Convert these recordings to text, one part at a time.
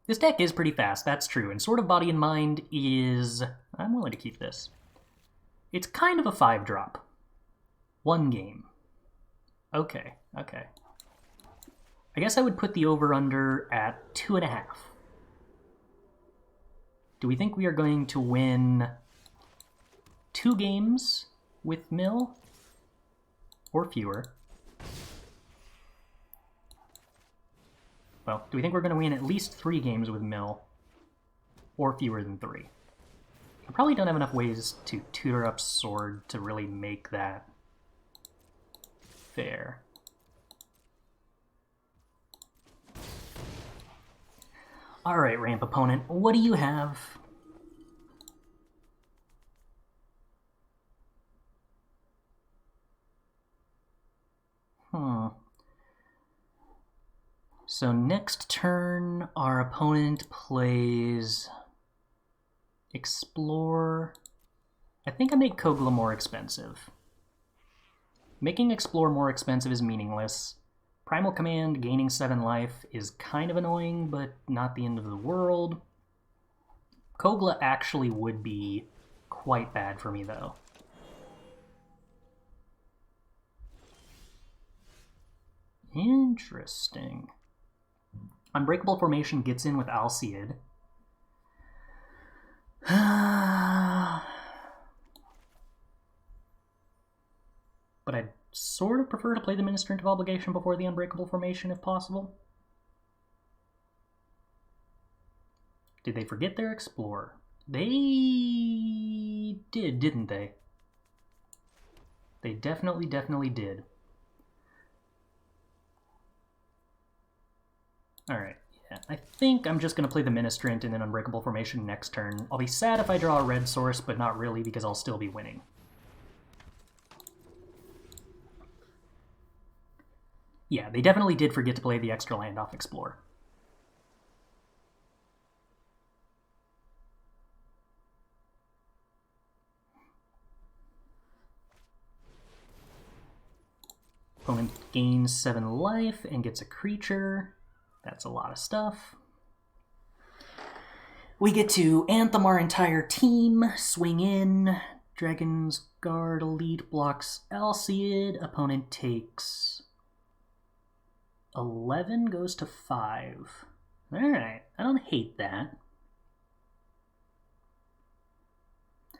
This deck is pretty fast, that's true, and Sword of Body and Mind is... I'm willing to keep this. It's kind of a 5-drop. 1 game. Okay, okay. I guess I would put the over-under at 2.5. Do we think we are going to win 2 games with Mill? Or fewer? Well, do we think we're going to win at least 3 games with Mill? Or fewer than 3? I probably don't have enough ways to tutor up Sword to really make that fair. Alright, ramp opponent, what do you have? So next turn, our opponent plays Explore. I think I make Kogla more expensive. Making Explore more expensive is meaningless. Primal Command gaining 7 life is kind of annoying, but not the end of the world. Kogla actually would be quite bad for me, though. Interesting. Unbreakable Formation gets in with Alseid. But I'd sort of prefer to play the Ministrant of Obligation before the Unbreakable Formation if possible. Did they forget their Explore? They did, didn't they? They definitely did. Alright, yeah. I think I'm just going to play the Ministrant and then Unbreakable Formation next turn. I'll be sad if I draw a red source, but not really because I'll still be winning. Yeah, they definitely did forget to play the extra land off Explore. Opponent gains 7 life and gets a creature. That's a lot of stuff. We get to Anthem our entire team, swing in. Dragon's Guard Elite blocks Alseid. Opponent takes 11, goes to 5. Alright, I don't hate that.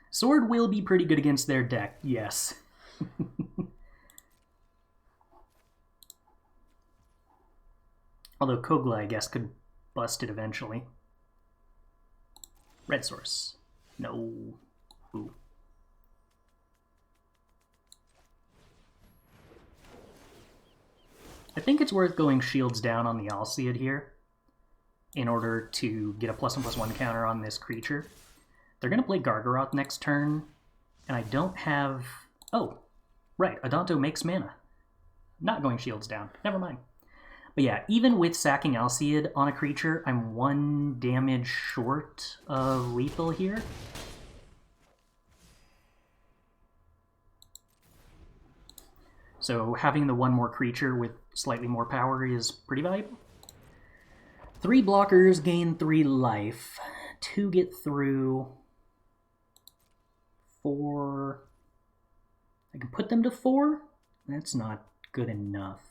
Sword will be pretty good against their deck, yes. Although Kogla, I guess, could bust it eventually. Red source. No. Ooh. I think it's worth going shields down on the Alseid here in order to get a +1/+1 counter on this creature. They're going to play Gargaroth next turn, and I don't have... Oh, right, Adanto makes mana. Not going shields down. Never mind. But yeah, even with sacking Alseid on a creature, I'm 1 damage short of lethal here. So having the 1 more creature with slightly more power is pretty valuable. 3 blockers gain 3 life. 2 get through. 4... I can put them to 4? That's not good enough.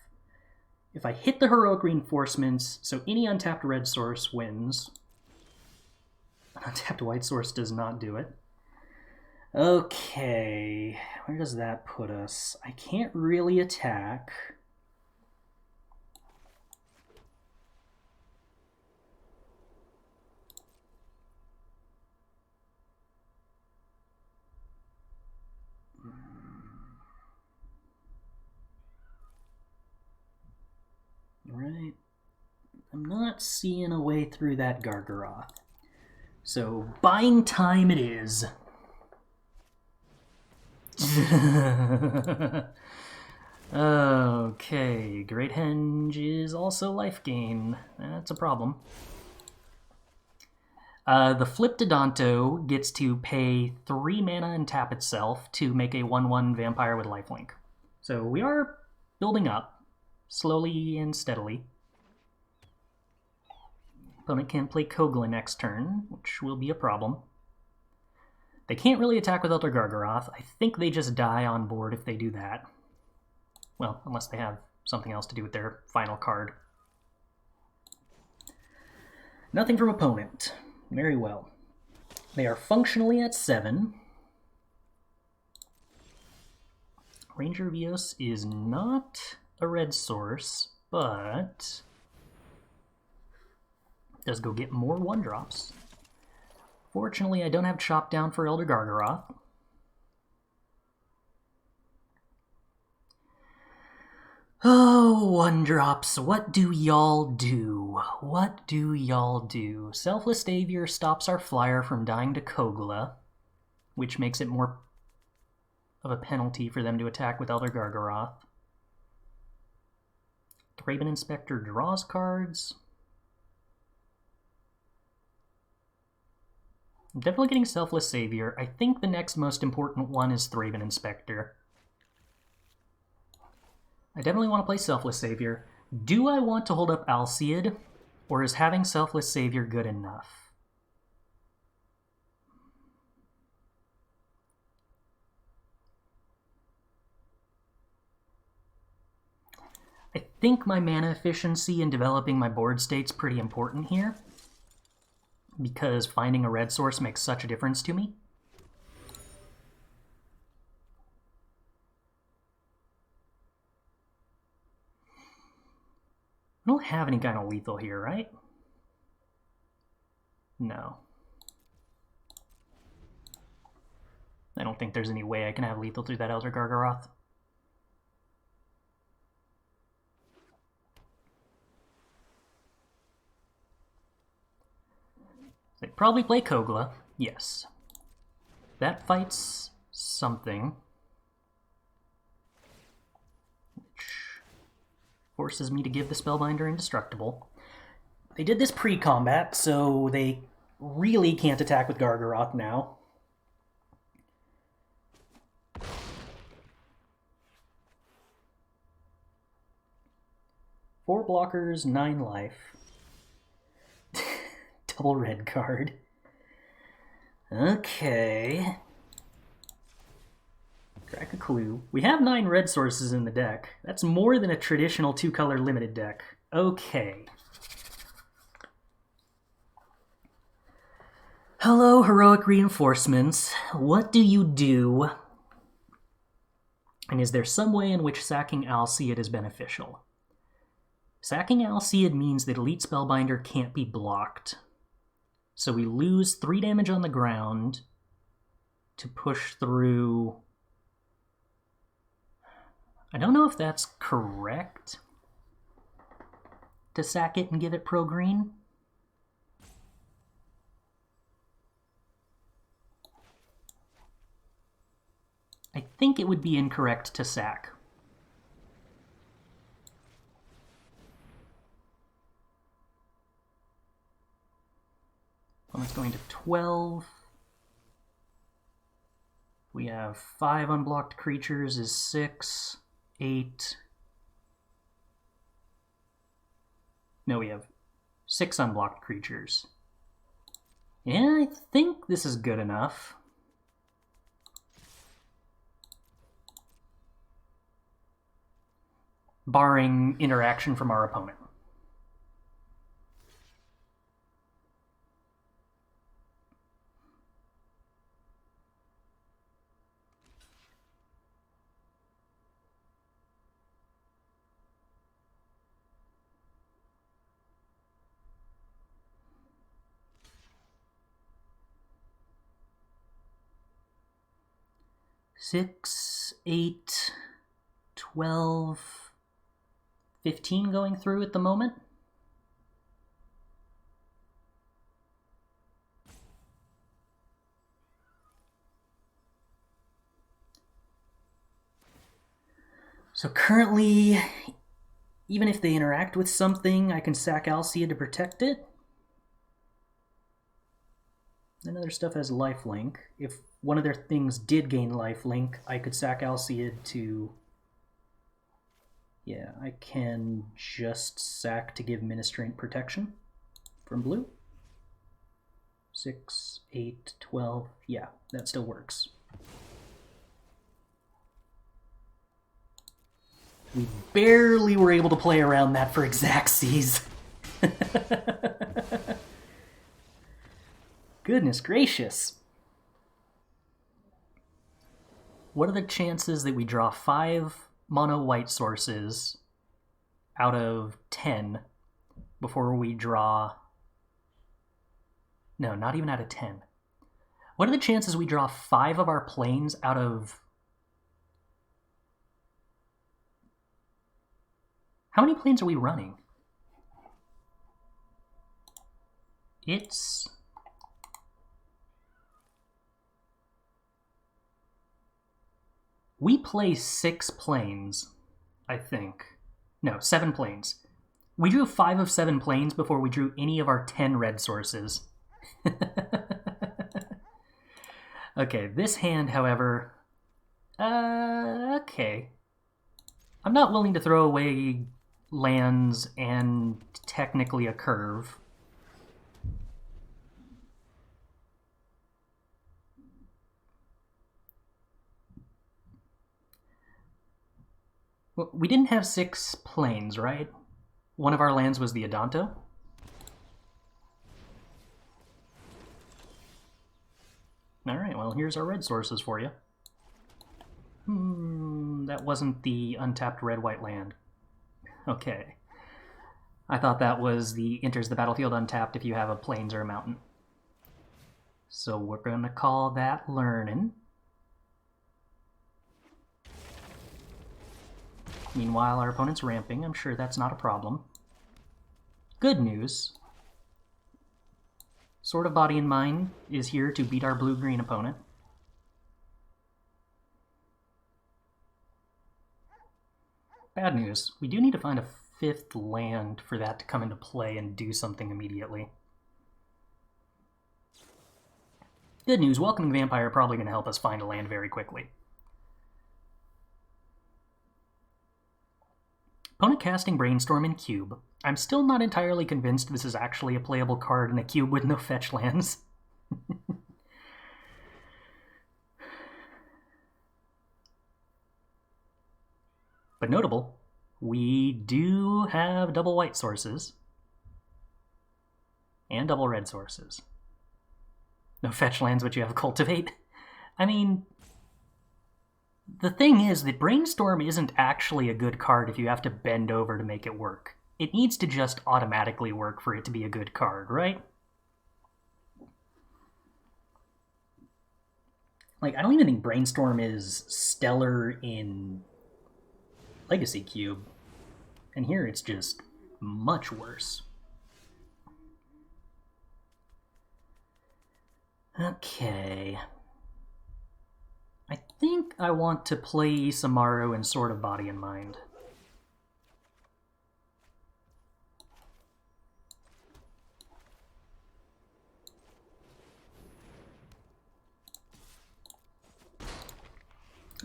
If I hit the Heroic Reinforcements, so any untapped red source wins. An untapped white source does not do it. Okay, where does that put us? I can't really attack. Right. I'm not seeing a way through that Gargaroth. So, buying time it is. Okay, Great Henge is also life gain. That's a problem. The flipped Adanto gets to pay 3 mana and tap itself to make a 1/1 vampire with lifelink. So we are building up, slowly and steadily. Opponent can play Kogla next turn, which will be a problem. They can't really attack with Elder Gargaroth. I think they just die on board if they do that. Well, unless they have something else to do with their final card. Nothing from opponent. Very well. They are functionally at 7. Ranger Vios is not a red source, but does go get more 1-drops. Fortunately, I don't have Chop Down for Elder Gargaroth. Oh, 1-drops, what do y'all do? What do y'all do? Selfless Savior stops our flyer from dying to Kogla, which makes it more of a penalty for them to attack with Elder Gargaroth. Thraben Inspector draws cards. I'm definitely getting Selfless Savior. I think the next most important one is Thraben Inspector. I definitely want to play Selfless Savior. Do I want to hold up Alseid, or is having Selfless Savior good enough? I think my mana efficiency in developing my board state's pretty important here, because finding a red source makes such a difference to me. I don't have any kind of lethal here, right? No. I don't think there's any way I can have lethal through that Elder Gargaroth. They probably play Kogla, yes. That fights something, which forces me to give the Spellbinder Indestructible. They did this pre-combat, so they really can't attack with Gargaroth now. Four blockers, 9 life. Double red card. Okay. Crack a clue. We have 9 red sources in the deck. That's more than a traditional 2-color limited deck. Okay. Hello, heroic reinforcements. What do you do? And is there some way in which sacking Alseid is beneficial? Sacking Alseid means that Elite Spellbinder can't be blocked. So we lose 3 damage on the ground to push through. I don't know if that's correct to sack it and give it pro-green. I think it would be incorrect to sack. Opponent's going to 12. We have 5 unblocked creatures is 6, 8. No, we have 6 unblocked creatures. Yeah, I think this is good enough. Barring interaction from our opponent. Six, 8, 12, 15 going through at the moment. So currently, even if they interact with something, I can sack Alseid to protect it. None of their stuff has lifelink. If one of their things did gain lifelink, I could sack Alseid to... Yeah, I can just sack to give Ministrant protection. from blue. 6, 8, 12. Yeah, that still works. We barely were able to play around that for Xaxes. Goodness gracious. What are the chances that we draw 5 mono white sources out of 10 before we draw... No, not even out of 10. What are the chances we draw 5 of our planes out of... How many planes are we running? It's... We play 6 planes, I think. No, 7 planes. We drew 5 of 7 planes before we drew any of our 10 red sources. Okay, this hand, however... okay. I'm not willing to throw away lands and technically a curve. Well, we didn't have 6 planes, right? One of our lands was the Adanto. Alright, well, here's our red sources for you. That wasn't the untapped red-white land. Okay. I thought that was the enters the battlefield untapped if you have a plains or a mountain. So we're going to call that learning. Meanwhile, our opponent's ramping. I'm sure that's not a problem. Good news. Sword of Body and Mind is here to beat our blue-green opponent. Bad news. We do need to find a 5th land for that to come into play and do something immediately. Good news. Welcoming Vampire are probably going to help us find a land very quickly. Opponent casting Brainstorm in Cube. I'm still not entirely convinced this is actually a playable card in a cube with no fetch lands. But notable, we do have double white sources and double red sources. No fetch lands, but you have Cultivate. I mean, the thing is that Brainstorm isn't actually a good card if you have to bend over to make it work. It needs to just automatically work for it to be a good card, right? Like, I don't even think Brainstorm is stellar in Legacy Cube. And here it's just much worse. Okay. I think I want to play Isamaru in Sword of Body and Mind.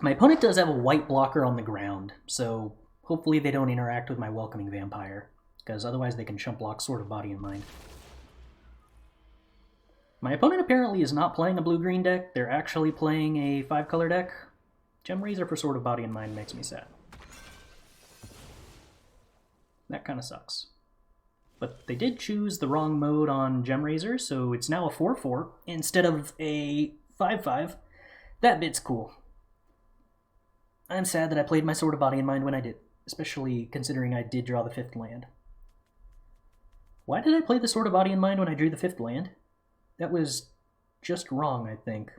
My opponent does have a white blocker on the ground, so hopefully they don't interact with my Welcoming Vampire, because otherwise they can chump block Sword of Body and Mind. My opponent apparently is not playing a blue-green deck. They're actually playing a 5-color deck. Gem Razor for Sword of Body and Mind makes me sad. That kind of sucks. But they did choose the wrong mode on Gem Razor, so it's now a 4-4 instead of a 5-5. That bit's cool. I'm sad that I played my Sword of Body and Mind when I did, especially considering I did draw the 5th land. Why did I play the Sword of Body and Mind when I drew the 5th land? That was just wrong, I think.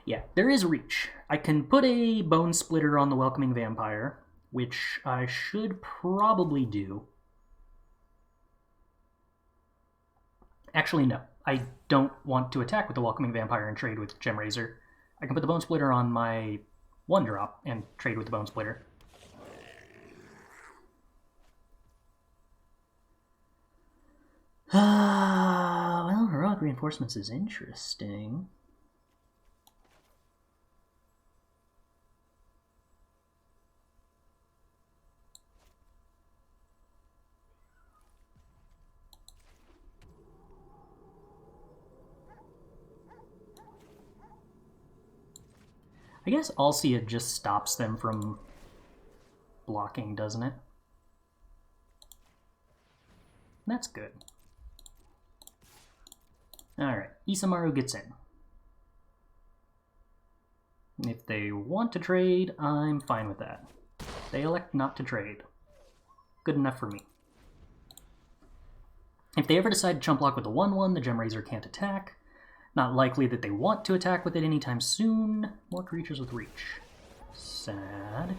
Yeah, there is reach. I can put a Bone Splitter on the Welcoming Vampire, which I should probably do. Actually, no. I don't want to attack with the Welcoming Vampire and trade with Gem Razor. I can put the Bone Splitter on my 1-drop and trade with the Bone Splitter. Well, Heroic Reinforcements is interesting. I guess Alcia just stops them from blocking, doesn't it? That's good. Alright, Isamaru gets in. If they want to trade, I'm fine with that. They elect not to trade. Good enough for me. If they ever decide to chump block with the 1/1, the Gemraiser can't attack. Not likely that they want to attack with it anytime soon. More creatures with reach. Sad.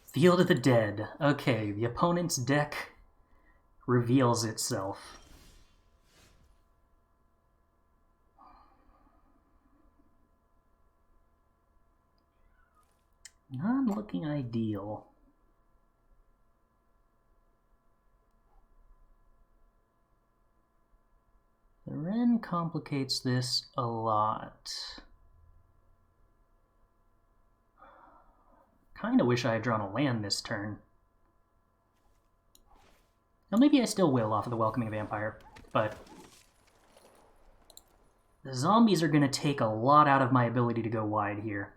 Field of the Dead. Okay, the opponent's deck reveals itself. Not looking ideal. The Wrenn complicates this a lot. Kinda wish I had drawn a land this turn. Now maybe I still will off of the Welcoming Vampire, but the zombies are going to take a lot out of my ability to go wide here.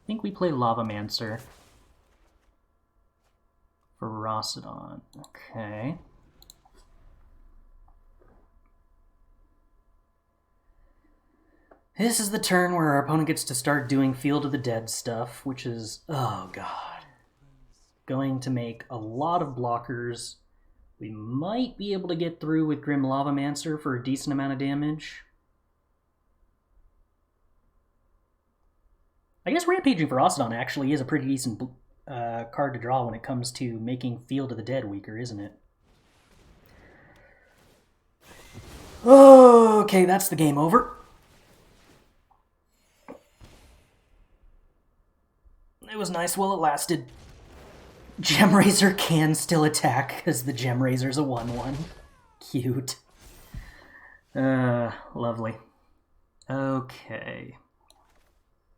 I think we play Lavamancer for Rossadon. Okay. This is the turn where our opponent gets to start doing Field of the Dead stuff, which is, oh god, going to make a lot of blockers. We might be able to get through with Grim Lavamancer for a decent amount of damage. I guess Rampaging Ferocodon actually is a pretty decent card to draw when it comes to making Field of the Dead weaker, isn't it? Okay, that's the game over. It was nice while it lasted. Gemraiser can still attack because the Gemraiser's a 1/1. Cute. Lovely. Okay.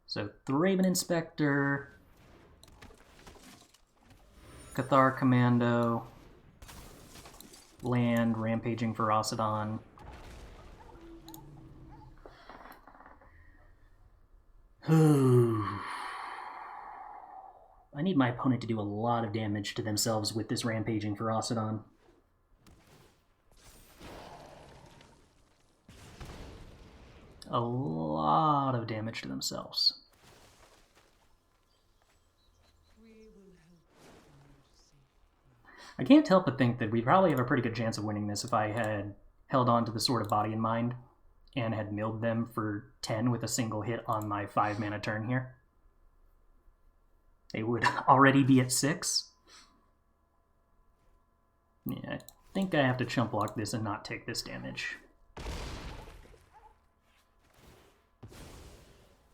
So, Thraben Inspector, Cathar Commando, land, Rampaging Ferocodon. I need my opponent to do a lot of damage to themselves with this Rampaging Ferocodon. A lot of damage to themselves. I can't help but think that we probably have a pretty good chance of winning this if I had held on to the Sword of Body and Mind and had milled them for 10 with a single hit on my 5-mana turn here. They would already be at 6. Yeah, I think I have to chump block this and not take this damage.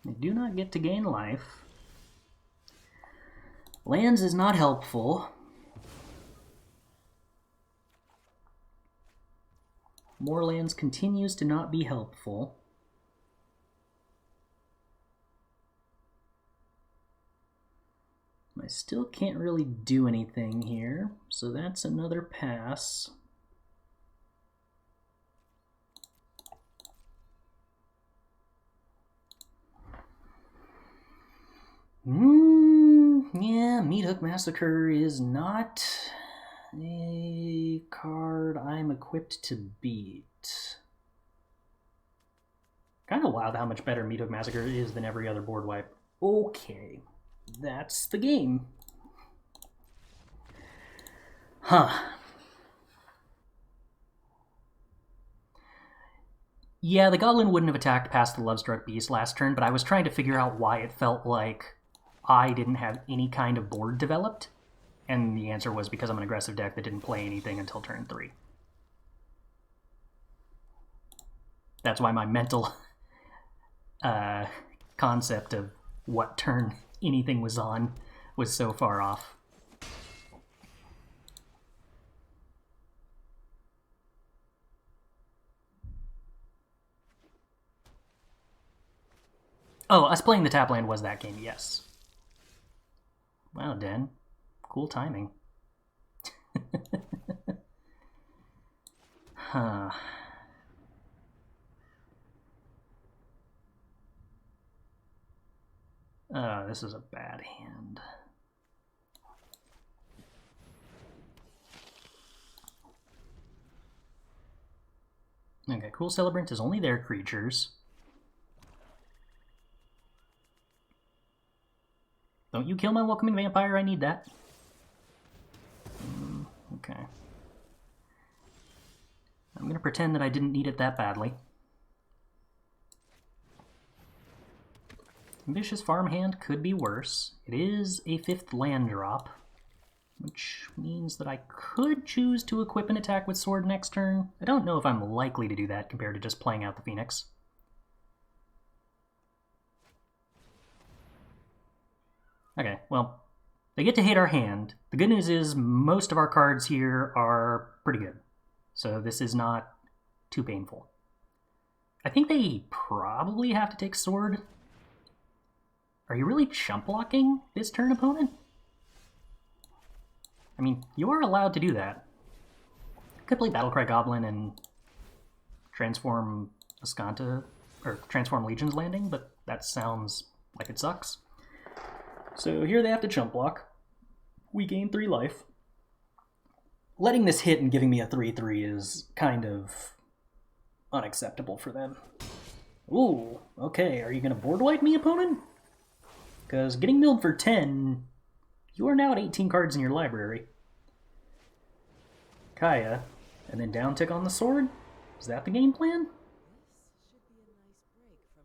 They do not get to gain life. Lands is not helpful. More lands continues to not be helpful. I still can't really do anything here, so that's another pass. Yeah, Meathook Massacre is not a card I'm equipped to beat. Kind of wild how much better Meathook Massacre is than every other board wipe. Okay, that's the game. Huh. Yeah, the Goblin wouldn't have attacked past the Lovestruck Beast last turn, but I was trying to figure out why it felt like I didn't have any kind of board developed, and the answer was because I'm an aggressive deck that didn't play anything until turn 3. That's why my mental concept of what turn anything was on was so far off. Oh, us playing the tap land was that game, yes. Wow, Den. Cool timing. Huh. This is a bad hand. Okay, Cruel Celebrant is only their creatures. Don't you kill my Welcoming Vampire, I need that. Okay. I'm gonna pretend that I didn't need it that badly. Ambitious Farmhand could be worse. It is a 5th land drop, which means that I could choose to equip an attack with Sword next turn. I don't know if I'm likely to do that compared to just playing out the Phoenix. Okay, well, they get to hate our hand. The good news is most of our cards here are pretty good, so this is not too painful. I think they probably have to take Sword. Are you really chump blocking this turn, opponent? I mean, you are allowed to do that. Could play Battlecry Goblin and transform Ascanta, or transform Legion's Landing, but that sounds like it sucks. So here they have to chump block. We gain 3 life. Letting this hit and giving me a 3/3 is kind of unacceptable for them. Ooh, okay, are you gonna board wipe me, opponent? Because getting milled for 10, you are now at 18 cards in your library. Kaya, and then down tick on the sword? Is that the game plan?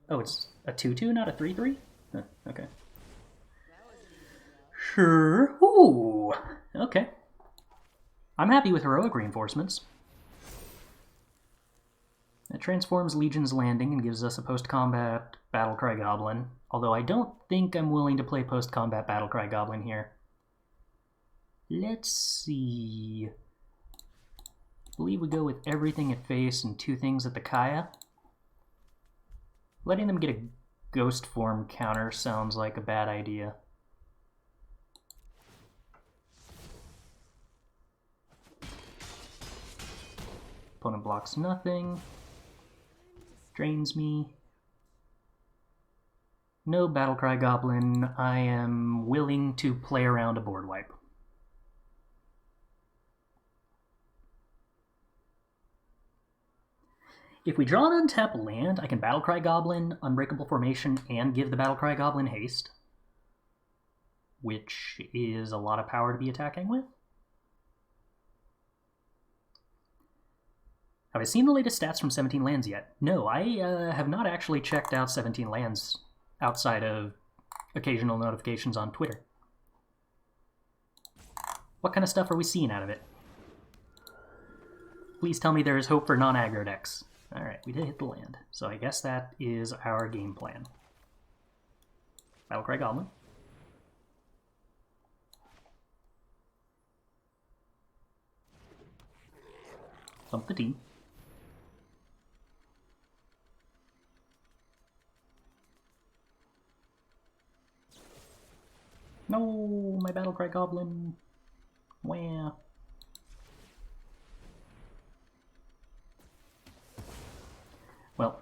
Oh, it's a 2/2, not a 3/3? Huh, okay. Sure. Ooh, okay. I'm happy with heroic reinforcements. It transforms Legion's Landing and gives us a post-combat Battlecry Goblin, although I don't think I'm willing to play post-combat Battlecry Goblin here. Let's see. I believe we go with everything at face and 2 things at the Kaya. Letting them get a ghost form counter sounds like a bad idea. Opponent blocks nothing. Drains me. No Battlecry Goblin. I am willing to play around a board wipe. If we draw an untap land, I can Battlecry Goblin, Unbreakable Formation, and give the Battlecry Goblin haste, which is a lot of power to be attacking with. Have I seen the latest stats from 17 lands yet? No, I have not actually checked out 17 lands outside of occasional notifications on Twitter. What kind of stuff are we seeing out of it? Please tell me there is hope for non-aggro decks. Alright, we did hit the land, so I guess that is our game plan. Battlecry Goblin. Thump the team. No, my Battlecry Goblin. Wah. Well,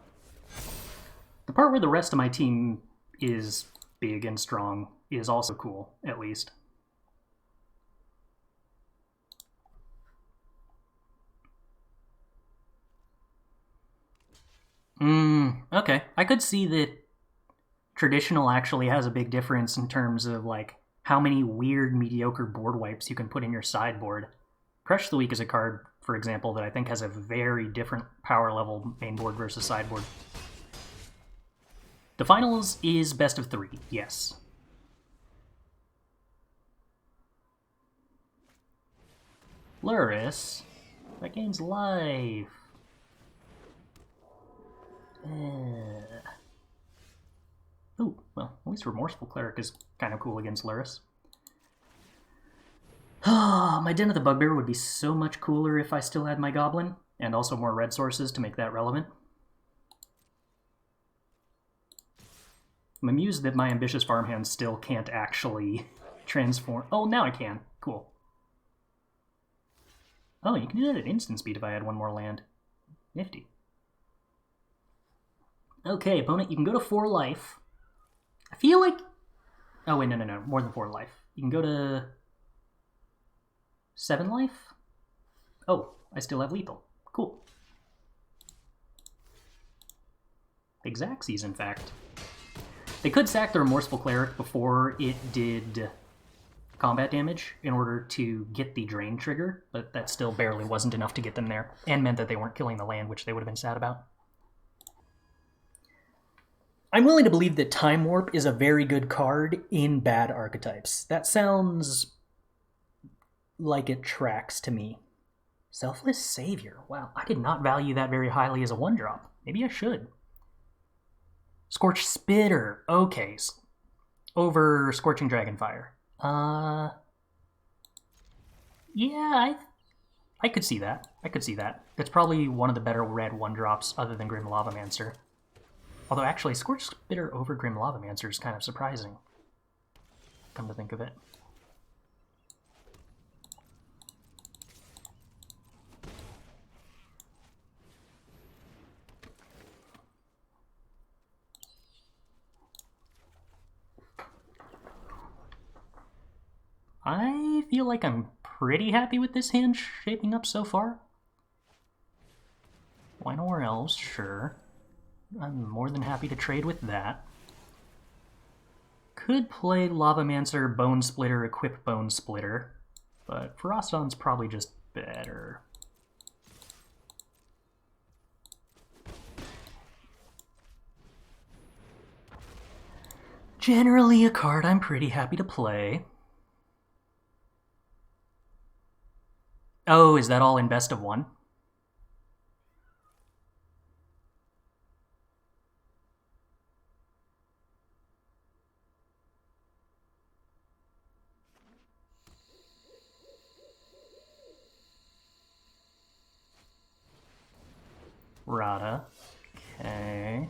the part where the rest of my team is big and strong is also cool, at least. Okay. I could see that traditional actually has a big difference in terms of, like, how many weird, mediocre board wipes you can put in your sideboard. Crush the Weak is a card, for example, that I think has a very different power level mainboard versus sideboard. The finals is best of 3, yes. Luris, that gains life. Ooh, well, at least Remorseful Cleric is kind of cool against Luris. My Den of the Bugbear would be so much cooler if I still had my Goblin, and also more red sources to make that relevant. I'm amused that my ambitious farmhand still can't actually transform. Oh, now I can. Cool. Oh, you can do that at instant speed if I add one more land. Nifty. Okay, opponent, you can go to 4 life. I feel like... Oh, wait, no. More than 4 life. You can go to 7 life? Oh, I still have lethal. Cool. Big Xaxes, in fact. They could sack the Remorseful Cleric before it did combat damage in order to get the Drain trigger, but that still barely wasn't enough to get them there, and meant that they weren't killing the land, which they would have been sad about. I'm willing to believe that Time Warp is a very good card in bad archetypes. That sounds like it tracks to me. Selfless Savior. Wow, I did not value that very highly as a 1-drop. Maybe I should. Scorched Spitter. Okay. Over Scorching Dragonfire. Yeah, I could see that. That's probably one of the better red 1-drops other than Grim Lavamancer. Although actually, Scorched Spitter over Grim Lavamancer is kind of surprising. Come to think of it. I feel like I'm pretty happy with this hand shaping up so far. Why nowhere else? Sure. I'm more than happy to trade with that. Could play Lavamancer, Bone Splitter, equip Bone Splitter, but Ferocodon's probably just better. Generally a card I'm pretty happy to play. Oh, is that all in best of 1? Rada. Okay.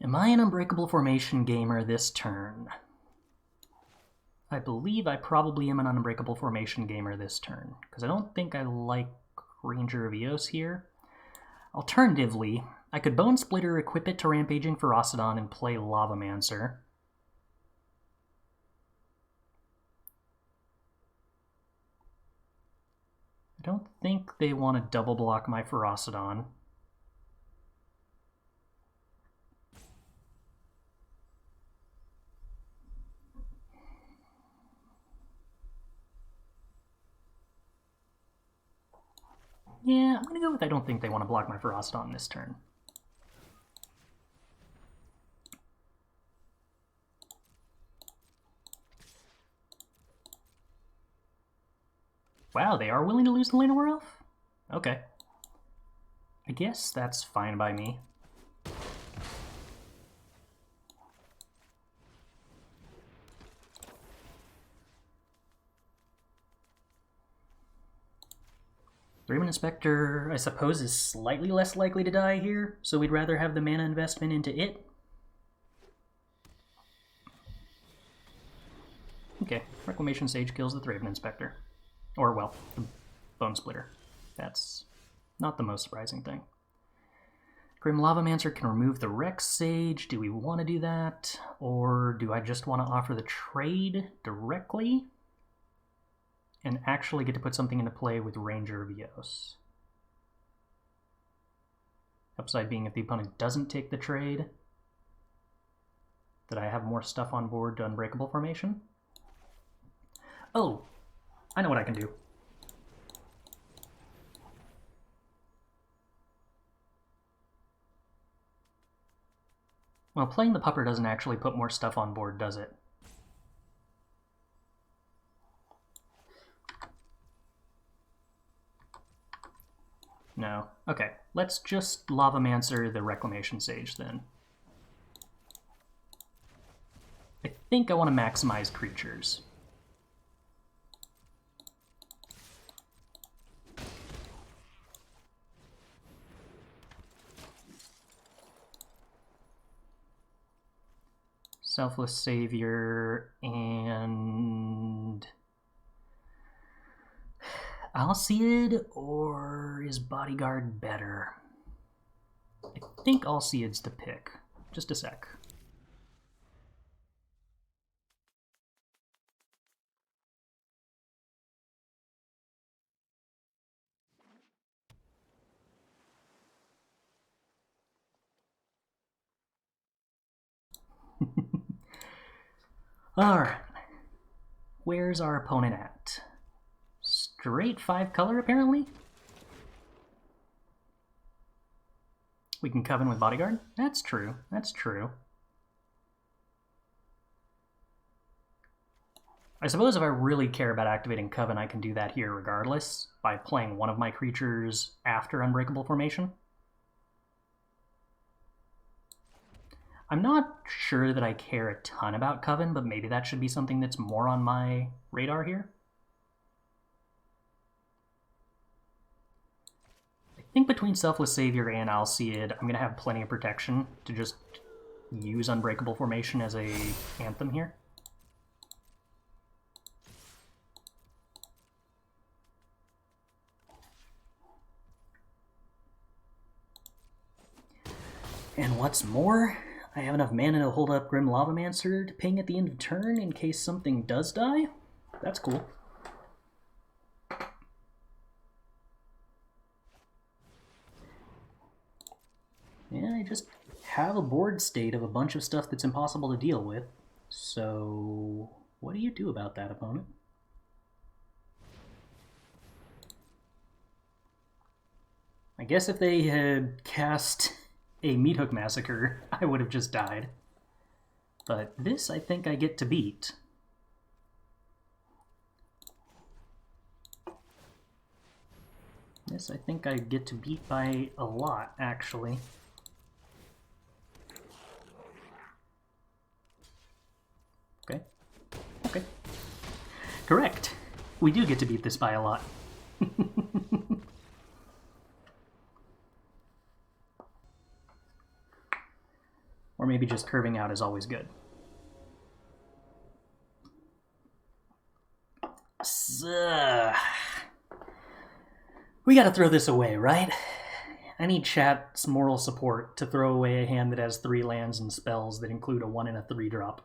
Am I an Unbreakable Formation gamer this turn? I believe I probably am an Unbreakable Formation gamer this turn, because I don't think I like Ranger of Eos here. Alternatively, I could Bone Splitter, equip it to Rampaging Ferocodon, and play Lavamancer. I don't think they want to double block my Ferocodon. Yeah, I'm going to go with I don't think they want to block my Ferocodon this turn. Wow, they are willing to lose the Llanowar Elf? Okay. I guess that's fine by me. Raven Inspector, I suppose, is slightly less likely to die here, so we'd rather have the mana investment into it. Okay, Reclamation Sage kills the Thraven Inspector. Or, well, the Bone Splitter. That's not the most surprising thing. Grim Lavamancer can remove the Rex Sage. Do we want to do that? Or do I just want to offer the trade directly? And actually get to put something into play with Ranger of Eos. Upside being if the opponent doesn't take the trade, that I have more stuff on board to Unbreakable Formation. Oh, I know what I can do. Well, playing the Pupper doesn't actually put more stuff on board, does it? No. Okay, let's just Lavamancer the Reclamation Sage then. I think I want to maximize creatures. Selfless Savior, and Alcid, or is Bodyguard better? I think Alcid's the pick. Just a sec. Alright. Where's our opponent at? Straight 5-color, apparently? We can Coven with Bodyguard? That's true. That's true. I suppose if I really care about activating Coven, I can do that here regardless, by playing one of my creatures after Unbreakable Formation. I'm not sure that I care a ton about Coven, but maybe that should be something that's more on my radar here. I think between Selfless Savior and Alcid, I'm going to have plenty of protection to just use Unbreakable Formation as a anthem here. And what's more, I have enough mana to hold up Grim Lavamancer to ping at the end of turn in case something does die. That's cool. Yeah, I just have a board state of a bunch of stuff that's impossible to deal with. So, what do you do about that, opponent? I guess if they had cast a Meat Hook Massacre, I would have just died. But this I think I get to beat. This I think I get to beat by a lot, actually. Okay. Okay. Correct. We do get to beat this by a lot. Or maybe just curving out is always good. So, we gotta throw this away, right? I need chat's moral support to throw away a hand that has 3 lands and spells that include a 1 and a 3-drop.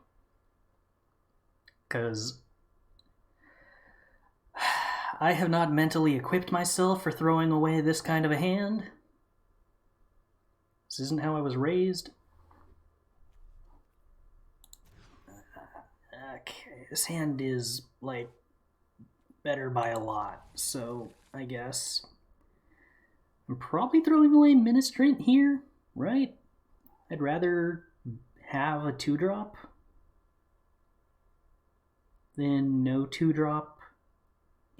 Because I have not mentally equipped myself for throwing away this kind of a hand. This isn't how I was raised. Okay, this hand is, like, better by a lot, so I guess I'm probably throwing away Ministrant here, right? I'd rather have a 2-drop than no 2-drop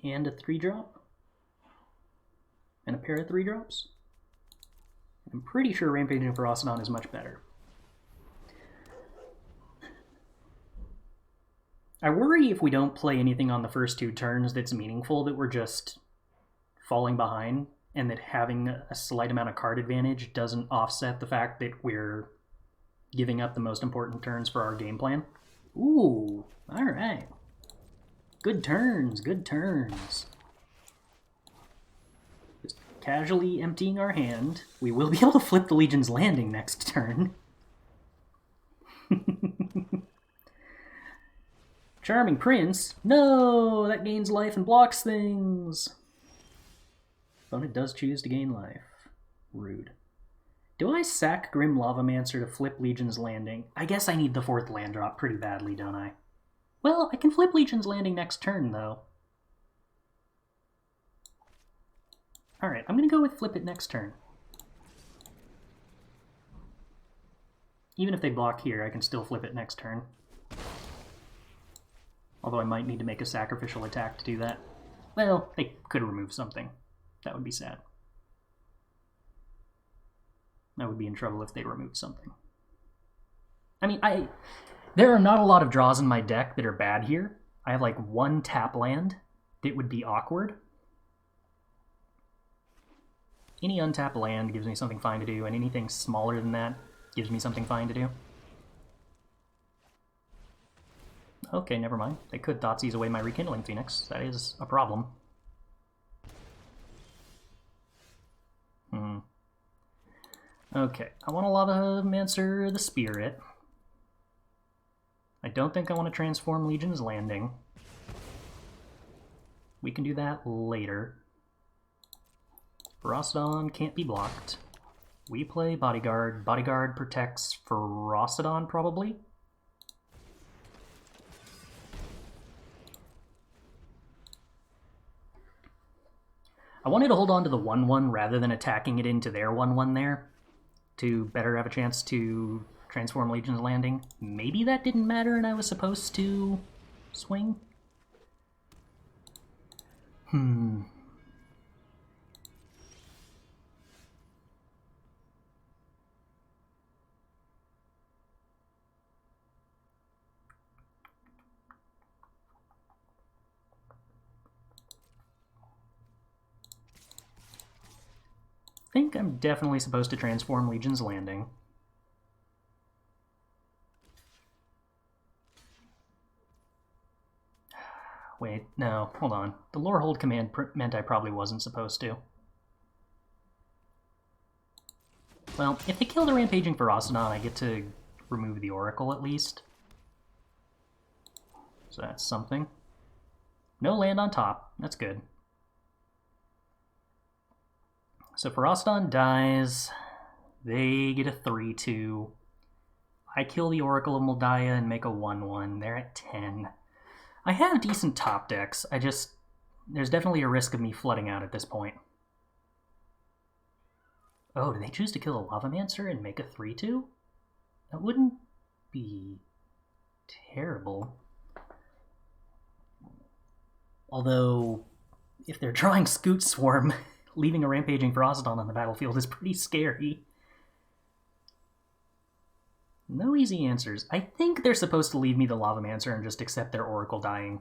and a 3-drop and a pair of 3-drops. I'm pretty sure Rampaging Ferocidon is much better. I worry if we don't play anything on the first 2 turns that's meaningful that we're just falling behind, and that having a slight amount of card advantage doesn't offset the fact that we're giving up the most important turns for our game plan. Ooh, alright. Good turns, good turns. Just casually emptying our hand. We will be able to flip the Legion's Landing next turn. Charming Prince? No! That gains life and blocks things! Opponent does choose to gain life. Rude. Do I sack Grim Lavamancer to flip Legion's Landing? I guess I need the 4th land drop pretty badly, don't I? Well, I can flip Legion's Landing next turn, though. Alright, I'm gonna go with flip it next turn. Even if they block here, I can still flip it next turn. Although I might need to make a sacrificial attack to do that. Well, they could remove something. That would be sad. I would be in trouble if they removed something. I mean, there are not a lot of draws in my deck that are bad here. I have like 1 tap land that would be awkward. Any untapped land gives me something fine to do, and anything smaller than that gives me something fine to do. Okay, never mind. They could Thoughtseize away my Rekindling Phoenix. That is a problem. Okay, I want to Lavamancer the Spirit. I don't think I want to transform Legion's Landing. We can do that later. Ferocidon can't be blocked. We play Bodyguard. Bodyguard protects Ferocidon, probably? I wanted to hold on to the 1-1 rather than attacking it into their 1-1 there to better have a chance to transform Legion's Landing. Maybe that didn't matter and I was supposed to swing? I think I'm definitely supposed to transform Legion's Landing. Wait, no, hold on. The lore hold command meant I probably wasn't supposed to. Well, if they kill the Rampaging Ferocidon, I get to remove the Oracle at least. So that's something. No land on top, that's good. So Ferocidon dies, they get a 3-2. I kill the Oracle of Moldiah and make a 1-1. They're at 10. I have decent top decks, there's definitely a risk of me flooding out at this point. Oh, do they choose to kill a Lavamancer and make a 3-2? That wouldn't be terrible. Although, if they're drawing Scoot Swarm, leaving a Rampaging Ferocidon on the battlefield is pretty scary. No easy answers. I think they're supposed to leave me the Lavamancer and just accept their Oracle dying.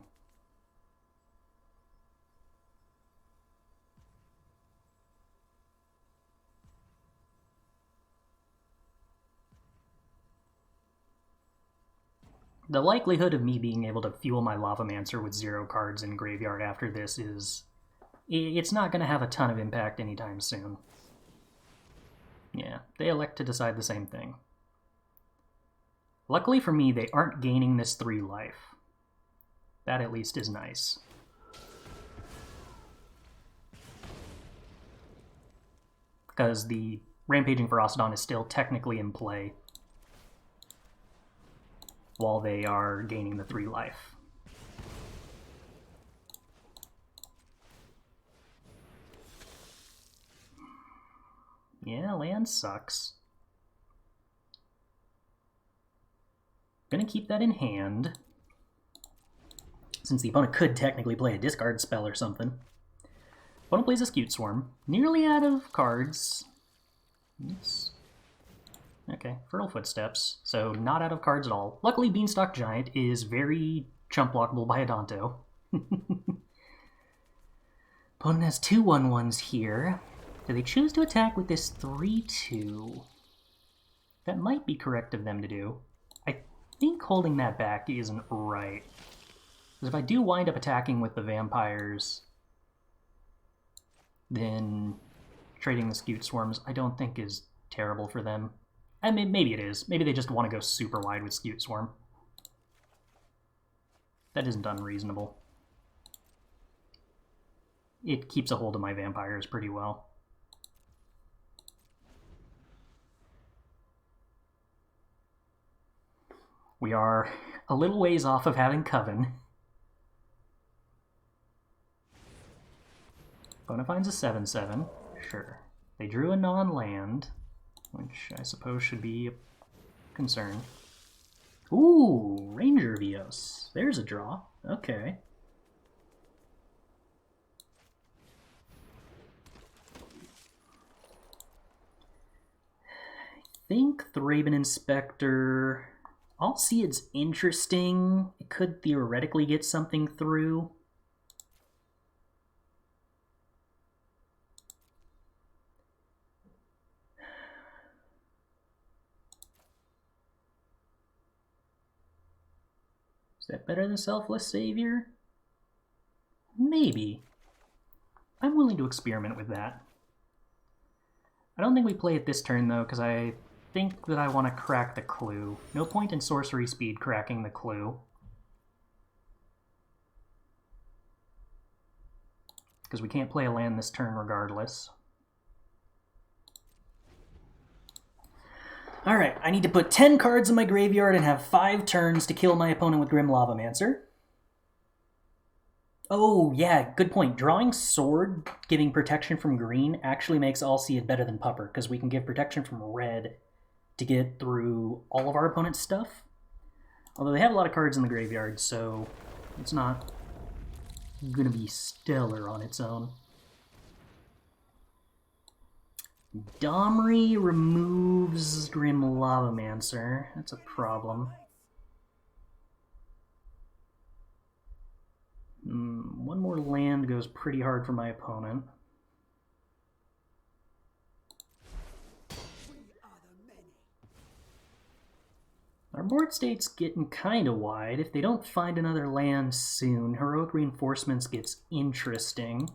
The likelihood of me being able to fuel my Lavamancer with 0 cards in graveyard after this is... it's not going to have a ton of impact anytime soon. Yeah, they elect to decide the same thing. Luckily for me, they aren't gaining this 3 life. That at least is nice. Because the Rampaging Ferocidon is still technically in play while they are gaining the 3 life. Yeah, land sucks. Gonna keep that in hand, since the opponent could technically play a discard spell or something. Opponent plays a Scoot Swarm, nearly out of cards. Oops. Okay, Fertile Footsteps, so not out of cards at all. Luckily, Beanstalk Giant is very chump blockable by Adonto. Opponent has 2 1-1s here. Do they choose to attack with this 3-2? That might be correct of them to do. I think holding that back isn't right. Because if I do wind up attacking with the vampires, then trading the Scoot Swarms I don't think is terrible for them. I mean, maybe it is. Maybe they just want to go super wide with Scoot Swarm. That isn't unreasonable. It keeps a hold of my vampires pretty well. We are a little ways off of having Coven. Opponent finds a 7-7. Sure. They drew a non-land, which I suppose should be a concern. Ooh, Ranger Vios. There's a draw. Okay. I think Thraben Inspector... I'll see it's interesting. It could theoretically get something through. Is that better than Selfless Savior? Maybe. I'm willing to experiment with that. I don't think we play it this turn, though, because I think that I want to crack the clue. No point in sorcery speed cracking the clue. Because we can't play a land this turn regardless. Alright, I need to put 10 cards in my graveyard and have 5 turns to kill my opponent with Grim Lavamancer. Oh, yeah, good point. Drawing Sword, giving protection from green, actually makes Alseid better than Pupper, because we can give protection from red to get through all of our opponent's stuff. Although they have a lot of cards in the graveyard, so it's not going to be stellar on its own. Domri removes Grim Lavamancer. That's a problem. One more land goes pretty hard for my opponent. Our board state's getting kind of wide. If they don't find another land soon, Heroic Reinforcements gets interesting.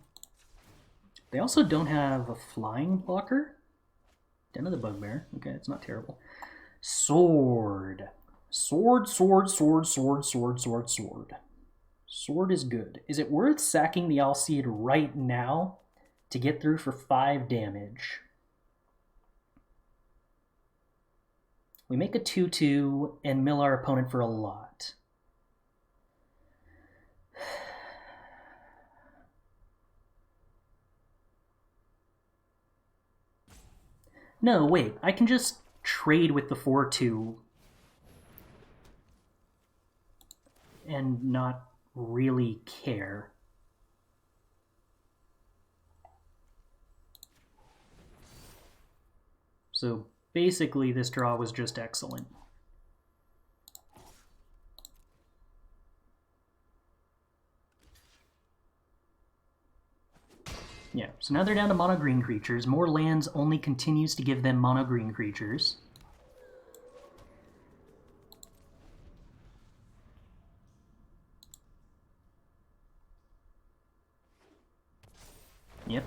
They also don't have a flying blocker. Den of the Bugbear. Okay, it's not terrible. Sword. Sword, sword, sword, sword, sword, sword, sword. Sword is good. Is it worth sacking the Alseid right now to get through for 5 damage? We make a 2/2 and mill our opponent for a lot. No, wait. I can just trade with the 4/2 and not really care. So basically this draw was just excellent. Yeah, so now they're down to mono green creatures. More lands only continues to give them mono green creatures. Yep.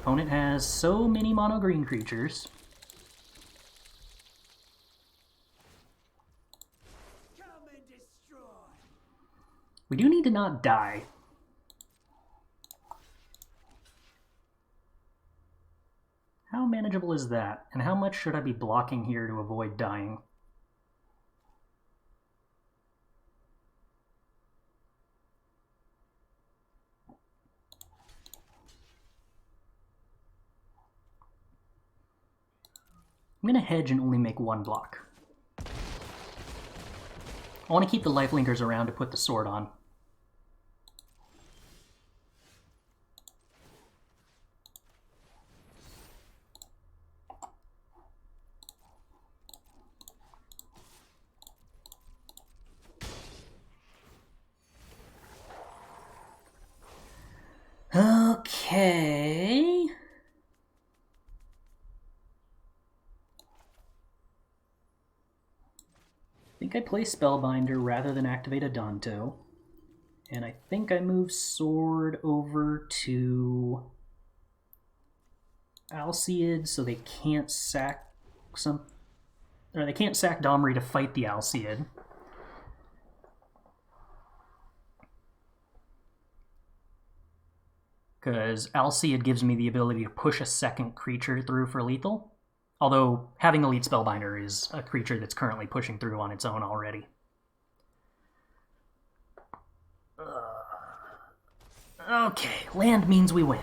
Opponent has so many mono green creatures. Come and destroy. We do need to not die. How manageable is that? And how much should I be blocking here to avoid dying? I'm going to hedge and only make 1 block. I want to keep the lifelinkers around to put the sword on. Okay. I think I play Spellbinder rather than activate a Danto. And I think I move Sword over to Alseid so they can't sack they can't sack Domri to fight the Alseid. Because Alseid gives me the ability to push a second creature through for lethal. Although, having Elite Spellbinder is a creature that's currently pushing through on its own already. Okay, land means we win.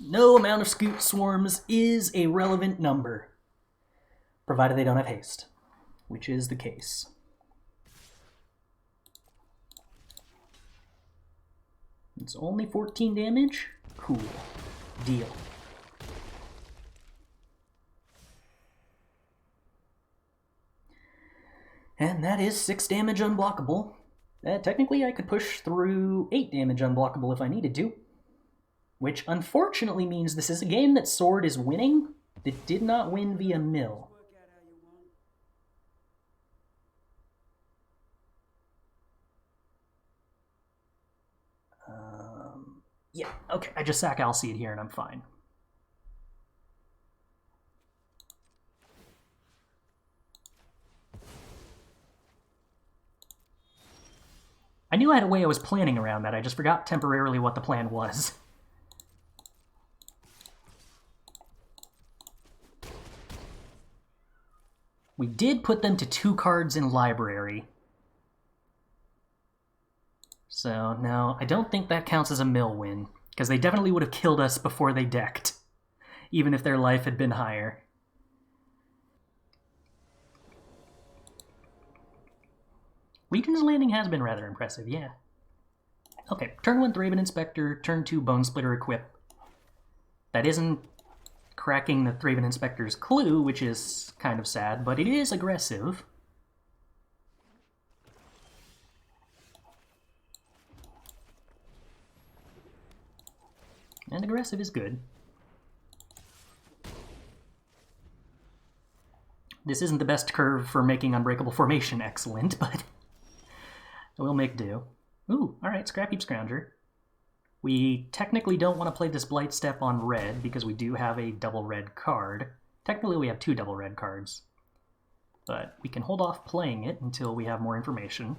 No amount of Scoot Swarms is a relevant number, provided they don't have haste, which is the case. It's only 14 damage? Cool. Deal. And that is 6 damage unblockable. Technically, I could push through 8 damage unblockable if I needed to. Which unfortunately means this is a game that Sword is winning that did not win via mill. Yeah, okay, I just sack Alseid here and I'm fine. I knew I had a way I was planning around that, I just forgot temporarily what the plan was. We did put them to 2 cards in library. So, no, I don't think that counts as a mill win, because they definitely would have killed us before they decked, even if their life had been higher. Legion's Landing has been rather impressive, yeah. Okay, turn 1 Thraben Inspector, turn 2 Bone Splitter equip. That isn't cracking the Thraben Inspector's clue, which is kind of sad, but it is aggressive. And aggressive is good. This isn't the best curve for making Unbreakable Formation excellent, but we'll make do. Ooh, alright, Scrap Heap Scrounger. We technically don't want to play this Blight Step on red because we do have a double red card. Technically we have 2 double red cards. But we can hold off playing it until we have more information.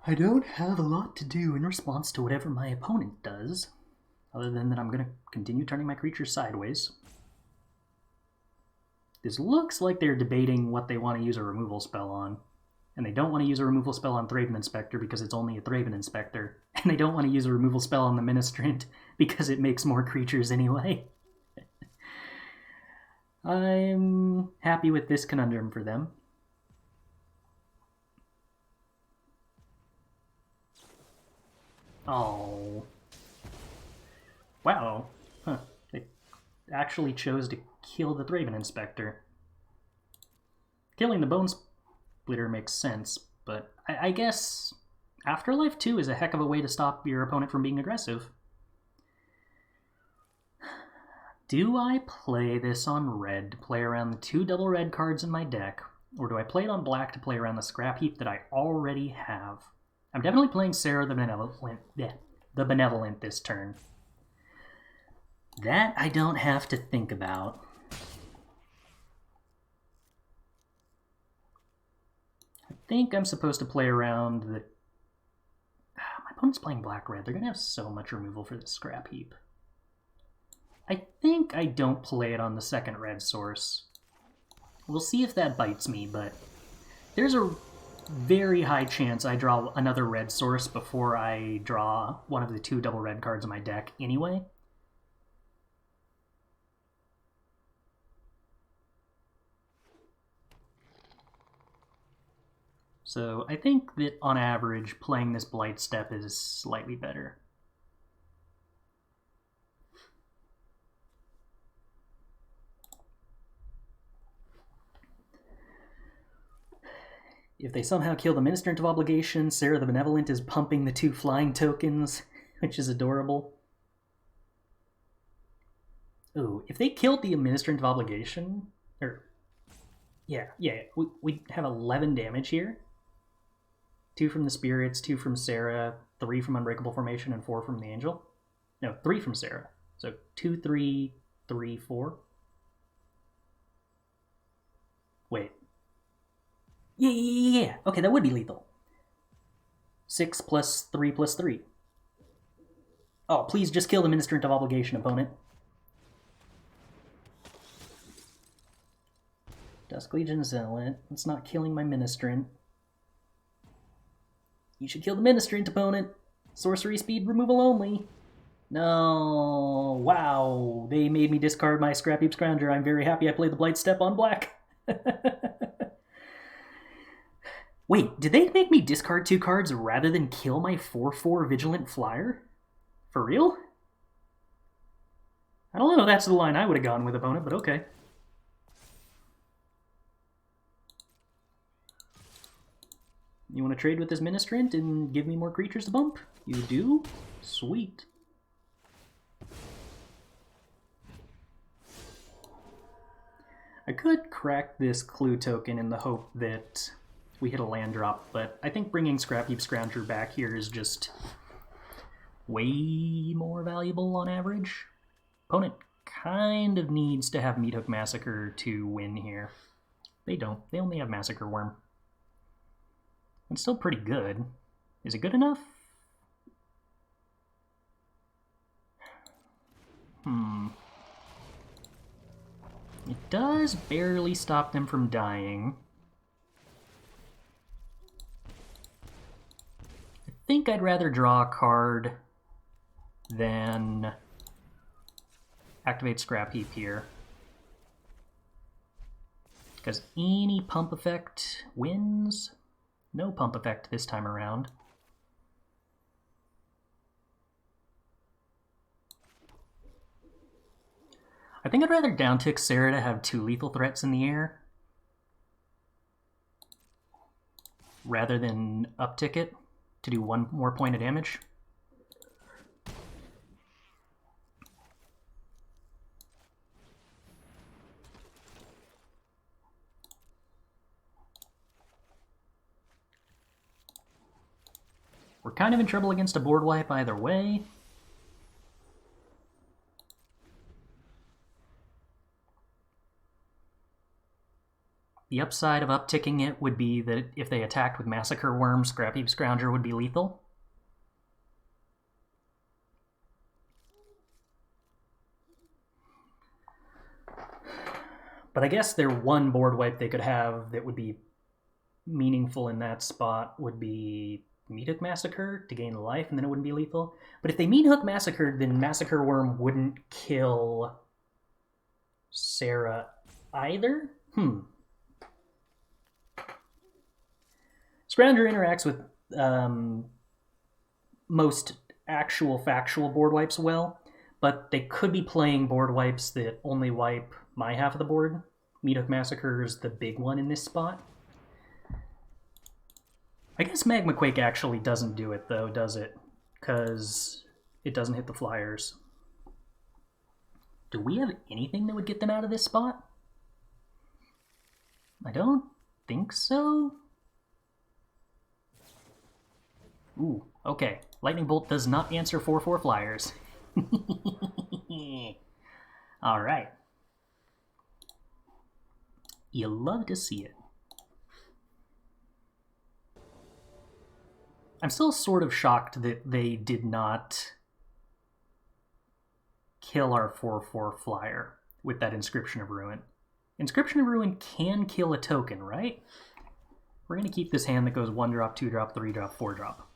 I don't have a lot to do in response to whatever my opponent does, other than that I'm going to continue turning my creatures sideways. This looks like they're debating what they want to use a removal spell on, and they don't want to use a removal spell on Thraben Inspector because it's only a Thraben Inspector, and they don't want to use a removal spell on the Ministrant because it makes more creatures anyway. I'm happy with this conundrum for them. Oh. Wow. Huh. They actually chose to kill the Thraben Inspector. Killing the Bone Splitter makes sense, but I guess Afterlife 2 is a heck of a way to stop your opponent from being aggressive. Do I play this on red to play around the 2 double red cards in my deck, or do I play it on black to play around the scrap heap that I already have? I'm definitely playing Sarah the Benevolent this turn. That I don't have to think about. I think I'm supposed to play around the... My opponent's playing black-red. They're going to have so much removal for this scrap heap. I think I don't play it on the second red source. We'll see if that bites me, but there's a very high chance I draw another red source before I draw one of the 2 double red cards in my deck anyway. So I think that on average playing this Blight Step is slightly better. If they somehow kill the Ministrant of Obligation, Sarah the Benevolent is pumping the 2 flying tokens, which is adorable. Ooh, if they killed the Ministrant of Obligation, we have 11 damage here. 2 from the Spirits, 2 from Sarah, 3 from Unbreakable Formation, and 4 from the Angel. No, 3 from Sarah. So 2, 3, 3, 4. Wait. Yeah. Okay, that would be lethal. 6 plus 3 plus 3. Oh, please just kill the Ministrant of Obligation, opponent. Dusk Legion Zealot. It's not killing my Ministrant. You should kill the Ministrant, opponent. Sorcery speed removal only. No. Wow. They made me discard my Scrap Heap Scrounger. I'm very happy I played the Blight Step on black. Wait, did they make me discard 2 cards rather than kill my 4/4 Vigilant Flyer? For real? I don't know if that's the line I would have gone with, opponent, but okay. You want to trade with this Ministrant and give me more creatures to bump? You do? Sweet. I could crack this clue token in the hope that we hit a land drop, but I think bringing Scrapheap Scrounger back here is just way more valuable on average. Opponent kind of needs to have Meathook Massacre to win here. They don't. They only have Massacre Worm. It's still pretty good. Is it good enough? It does barely stop them from dying. I think I'd rather draw a card than activate Scrapheap here. Because any pump effect wins. No pump effect this time around. I think I'd rather downtick Sarah to have 2 lethal threats in the air rather than uptick it to do 1 more point of damage. We're kind of in trouble against a board wipe either way. The upside of upticking it would be that if they attacked with Massacre Worm, Scrapheap Scrounger would be lethal. But I guess their one board wipe they could have that would be meaningful in that spot would be Meathook Massacre to gain life, and then it wouldn't be lethal. But if they Meathook Massacre, then Massacre Worm wouldn't kill Sarah either? Scrounger interacts with most actual factual board wipes well, but they could be playing board wipes that only wipe my half of the board. Meathook Massacre is the big one in this spot. I guess Magma Quake actually doesn't do it, though, does it? Because it doesn't hit the flyers. Do we have anything that would get them out of this spot? I don't think so. Ooh, okay. Lightning Bolt does not answer 4/4 flyers. Alright. You love to see it. I'm still sort of shocked that they did not kill our 4/4 flyer with that Inscription of Ruin. Inscription of Ruin can kill a token, right? We're going to keep this hand that goes 1-drop, 2-drop, 3-drop, 4-drop.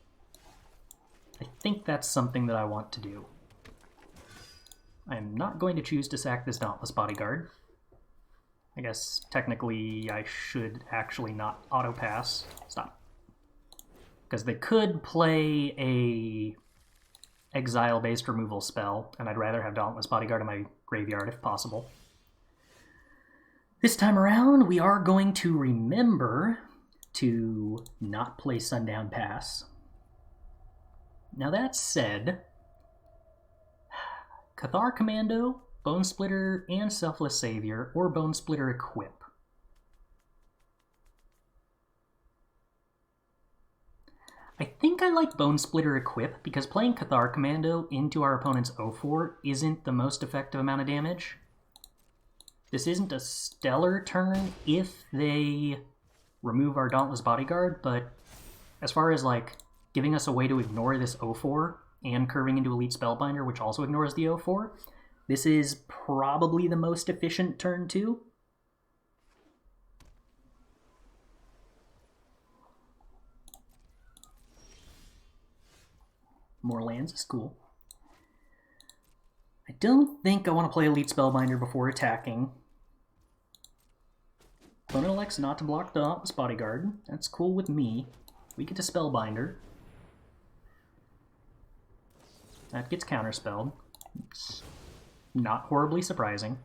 I think that's something that I want to do. I am not going to choose to sack this Dauntless Bodyguard. I guess technically I should actually not auto-pass. Stop. Because they could play a exile-based removal spell, and I'd rather have Dauntless Bodyguard in my graveyard if possible. This time around, we are going to remember to not play Sundown Pass. Now that said, Cathar Commando, Bone Splitter, and Selfless Savior, or Bone Splitter Equip. I think I like Bone Splitter Equip because playing Cathar Commando into our opponent's 0/4 isn't the most effective amount of damage. This isn't a stellar turn if they remove our Dauntless Bodyguard, but as far as like giving us a way to ignore this 0/4 and curving into Elite Spellbinder, which also ignores the 0/4, this is probably the most efficient turn 2. More lands is cool. I don't think I want to play Elite Spellbinder before attacking. Opponent elects not to block the Dauntless Bodyguard. That's cool with me. We get to Spellbinder. That gets counterspelled. It's not horribly surprising.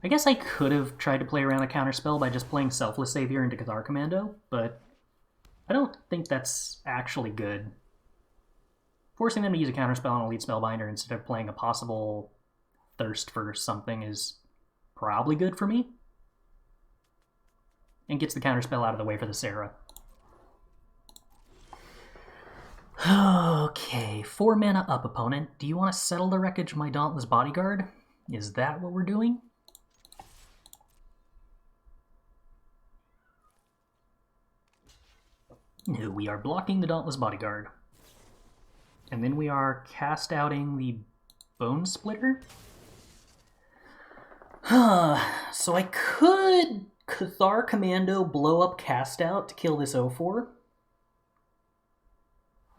I guess I could have tried to play around a counterspell by just playing Selfless Savior into Cathar Commando, but I don't think that's actually good. Forcing them to use a counterspell on a lead spellbinder instead of playing a possible thirst for something is probably good for me. And gets the counterspell out of the way for the Sarah. Okay, 4 mana up, opponent. Do you want to settle the wreckage of my Dauntless Bodyguard? Is that what we're doing? No, we are blocking the Dauntless Bodyguard. And then we are cast outing the Bone Splitter. So I could Cathar Commando blow up cast out to kill this 0/4.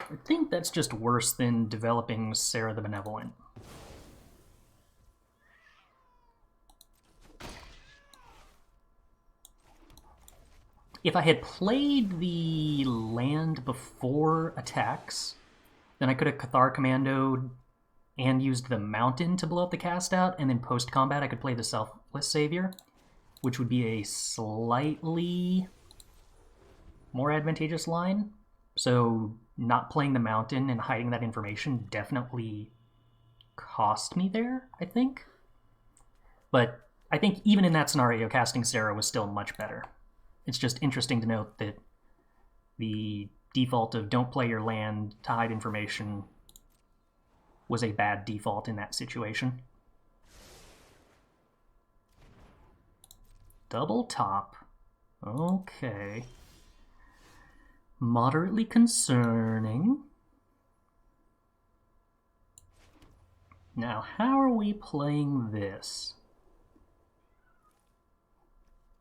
I think that's just worse than developing Sarah the Benevolent. If I had played the land before attacks, then I could have Cathar Commandoed and used the Mountain to blow up the cast out, and then post-combat I could play the Selfless Savior, which would be a slightly more advantageous line. So not playing the Mountain and hiding that information definitely cost me there, I think. But I think even in that scenario, casting Sarah was still much better. It's just interesting to note that the default of don't play your land to hide information was a bad default in that situation. Double top. Okay. Moderately concerning. Now, how are we playing this?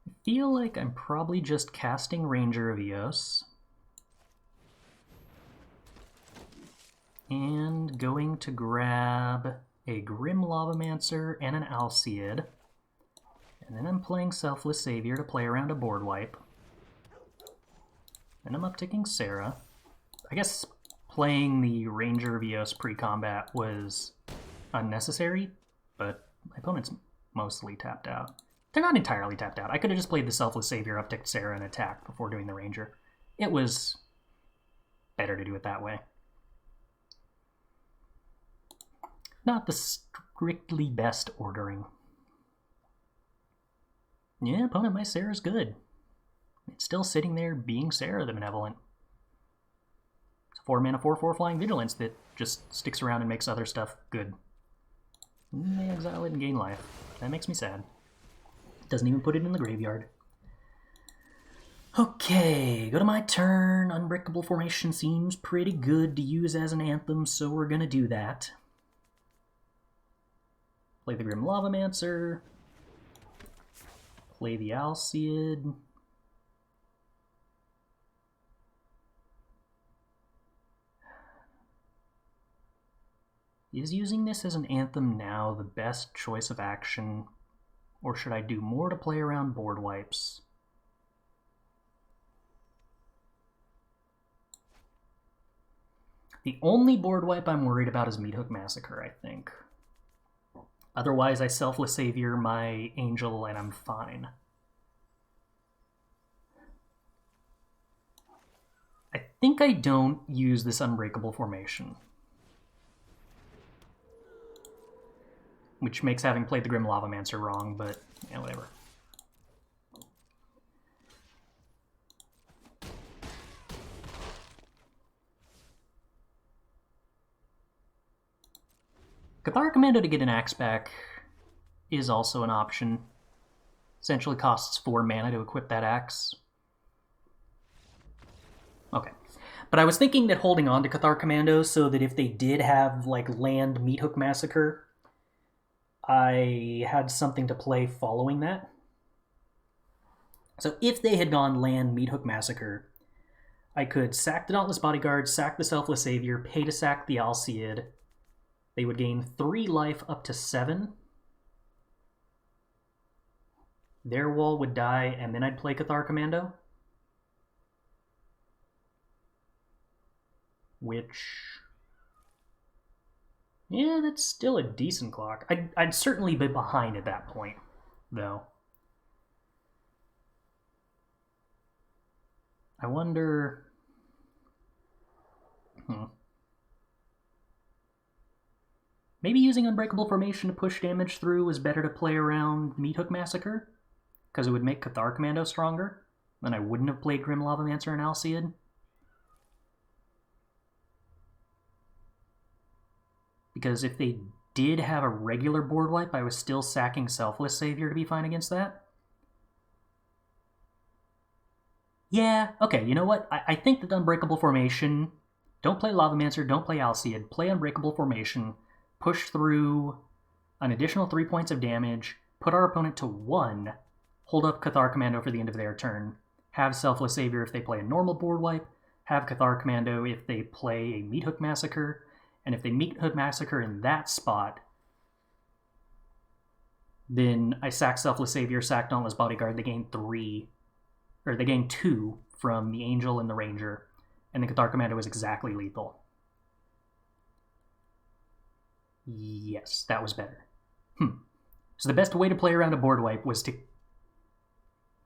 I feel like I'm probably just casting Ranger of Eos. And going to grab a Grim Lavamancer and an Alseid. And then I'm playing Selfless Savior to play around a board wipe. And I'm upticking Sarah. I guess playing the Ranger of Eos pre-combat was unnecessary, but my opponent's mostly tapped out. They're not entirely tapped out. I could have just played the Selfless Savior, upticked Sarah, and attacked before doing the Ranger. It was better to do it that way. Not the strictly best ordering. Yeah, opponent, my Sarah's good. It's still sitting there being Sarah the Benevolent. It's a 4 mana 4/4 Flying Vigilance that just sticks around and makes other stuff good. They exile it and gain life. That makes me sad. Doesn't even put it in the graveyard. Okay, go to my turn. Unbreakable Formation seems pretty good to use as an anthem, so we're gonna do that. Play the Grim Lavamancer. Play the Alseid. Is using this as an anthem now the best choice of action, or should I do more to play around board wipes? The only board wipe I'm worried about is Meathook Massacre, I think. Otherwise, I Selfless Savior my Angel and I'm fine. I think I don't use this Unbreakable Formation, which makes having played the Grim Lavamancer wrong, but yeah, whatever. Cathar Commando to get an axe back is also an option. Essentially costs 4 mana to equip that axe. Okay. But I was thinking that holding on to Cathar Commando so that if they did have, like, land Meathook Massacre, I had something to play following that. So if they had gone land Meathook Massacre, I could sack the Dauntless Bodyguard, sack the Selfless Savior, pay to sack the Alseid. They would gain 3 life up to 7. Their wall would die, and then I'd play Cathar Commando. Which Yeah, that's still a decent clock. I'd certainly be behind at that point, though. I wonder... Maybe using Unbreakable Formation to push damage through was better to play around Meat Hook Massacre, because it would make Cathar Commando stronger. Then I wouldn't have played Grim Lavamancer and Alseid. Because if they did have a regular board wipe, I was still sacking Selfless Savior to be fine against that. Yeah, okay, you know what? I think that Unbreakable Formation... Don't play Lavamancer, don't play Alseid. Play Unbreakable Formation, push through an additional 3 points of damage, put our opponent to 1, hold up Cathar Commando for the end of their turn, have Selfless Savior if they play a normal board wipe, have Cathar Commando if they play a Meat Hook Massacre, and if they Meat Hook Massacre in that spot, then I sack Selfless Savior, sack Dauntless Bodyguard, they gain 2 from the Angel and the Ranger, and the Cathar Commando is exactly lethal. Yes, that was better. So the best way to play around a board wipe was to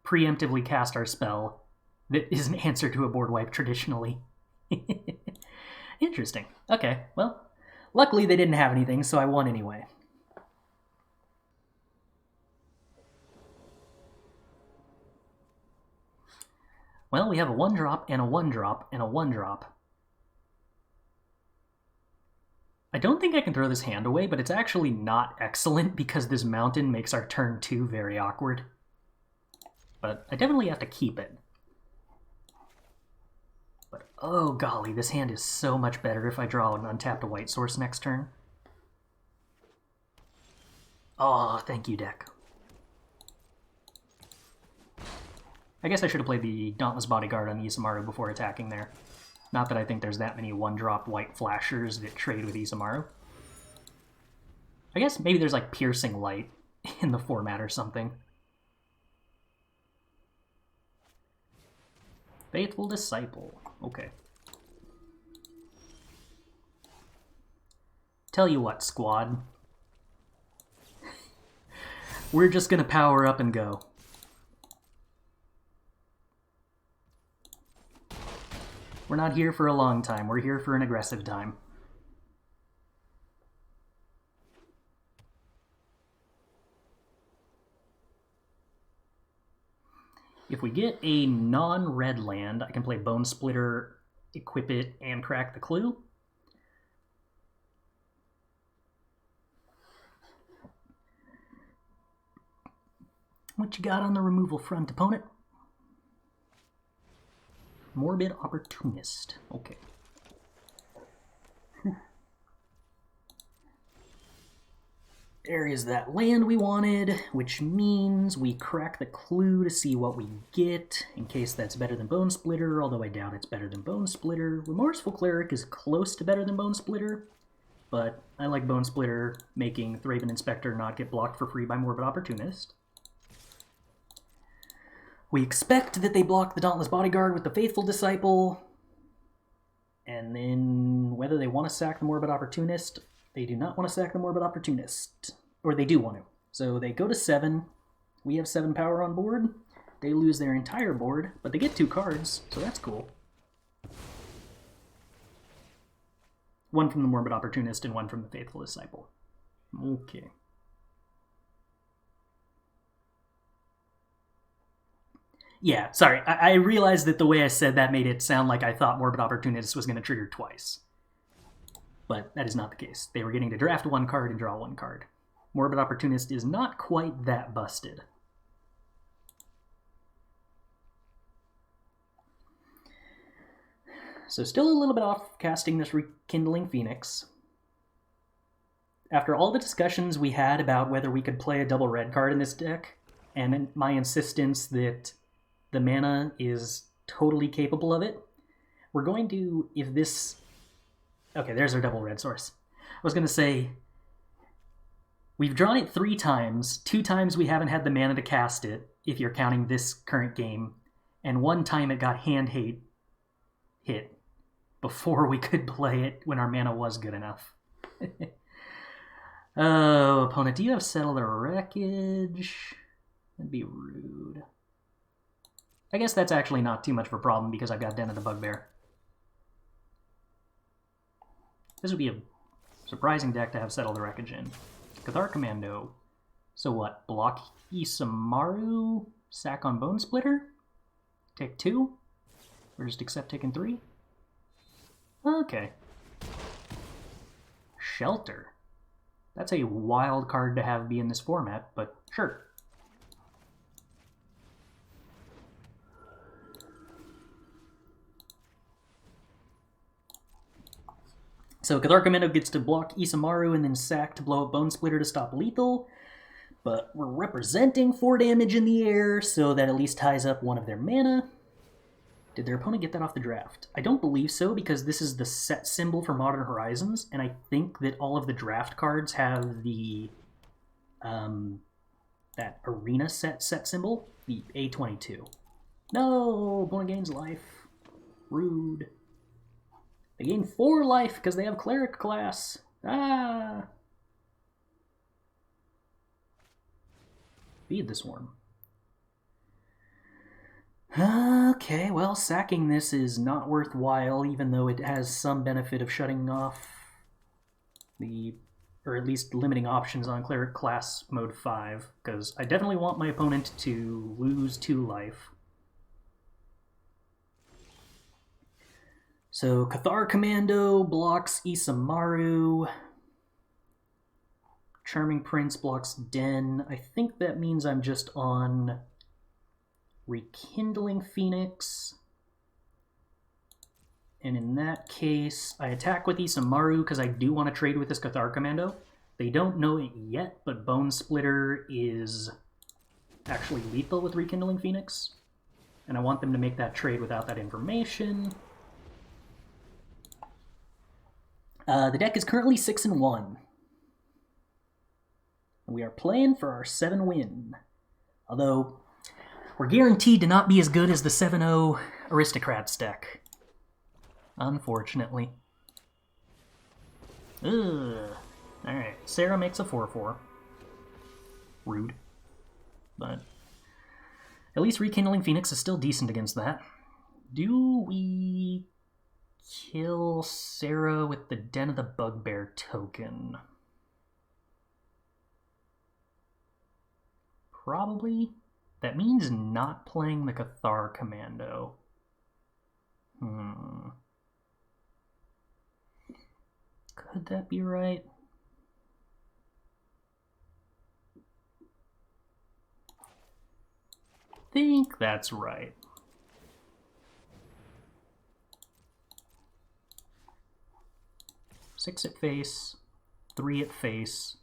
preemptively cast our spell that is an answer to a board wipe traditionally. Interesting. Okay, well, luckily they didn't have anything, so I won anyway. Well, we have a 1-drop and a 1-drop and a 1-drop. I don't think I can throw this hand away, but it's actually not excellent because this mountain makes our turn 2 very awkward. But I definitely have to keep it. But oh golly, this hand is so much better if I draw an untapped white source next turn. Oh, thank you, deck. I guess I should have played the Dauntless Bodyguard on Isamaru before attacking there. Not that I think there's that many 1-drop white flashers that trade with Isamaru. I guess maybe there's like Piercing Light in the format or something. Faithful Disciple. Okay. Tell you what, squad. We're just gonna power up and go. We're not here for a long time. We're here for an aggressive time. If we get a non-red land, I can play Bone Splitter, equip it, and crack the clue. What you got on the removal front, opponent? Morbid Opportunist. Okay. There is that land we wanted, which means we crack the clue to see what we get, in case that's better than Bone Splitter, although I doubt it's better than Bone Splitter. Remorseful Cleric is close to better than Bone Splitter, but I like Bone Splitter making Thraben Inspector not get blocked for free by Morbid Opportunist. We expect that they block the Dauntless Bodyguard with the Faithful Disciple, and then whether they want to sack the Morbid Opportunist, they do not want to sack the Morbid Opportunist. Or they do want to. So they go to 7. We have 7 power on board. They lose their entire board, but they get 2 cards, so that's cool. 1 from the Morbid Opportunist and 1 from the Faithful Disciple. Okay. Yeah, sorry. I realized that the way I said that made it sound like I thought Morbid Opportunist was going to trigger twice. But that is not the case. They were getting to draft 1 card and draw 1 card. Morbid Opportunist is not quite that busted. So still a little bit off casting this Rekindling Phoenix. After all the discussions we had about whether we could play a double red card in this deck, and my insistence that the mana is totally capable of it, we're going to, if this... Okay, there's our double red source. I was going to say, we've drawn it 3 times. 2 times we haven't had the mana to cast it, if you're counting this current game, and 1 time it got hand hit before we could play it when our mana was good enough. Oh, opponent, do you have Settle the Wreckage? That'd be rude. I guess that's actually not too much of a problem because I've got Den of the Bugbear. This would be a surprising deck to have Settle the Wreckage in. Cathar Commando. So what? Block Isamaru? Sack on Bone Splitter? Take 2? Or just accept taking 3? Okay. Shelter. That's a wild card to have be in this format, but sure. So Cathar Commando gets to block Isamaru and then sack to blow up Bone Splitter to stop lethal, but we're representing 4 damage in the air, so that at least ties up one of their mana. Did their opponent get that off the draft? I don't believe so, because this is the set symbol for Modern Horizons, and I think that all of the draft cards have the that arena set symbol, the A22. No, opponent gains life. Rude. They gain 4 life because they have Cleric class. Ah! Feed the Swarm. Okay, well, sacking this is not worthwhile, even though it has some benefit of shutting off the, or at least limiting options on Cleric class mode 5, because I definitely want my opponent to lose 2 life. So Cathar Commando blocks Isamaru. Charming Prince blocks Den. I think that means I'm just on Rekindling Phoenix. And in that case, I attack with Isamaru because I do want to trade with this Cathar Commando. They don't know it yet, but Bone Splitter is actually lethal with Rekindling Phoenix. And I want them to make that trade without that information. The deck is currently 6-1. We are playing for our 7 win. Although, we're guaranteed to not be as good as the 7-0 Aristocrats deck. Unfortunately. Ugh. Alright, Sarah makes a 4-4. Rude. But at least Rekindling Phoenix is still decent against that. Do we kill Sarah with the Den of the Bugbear token? Probably. That means not playing the Cathar Commando. Could that be right? I think that's right. Six at face, 3 at face,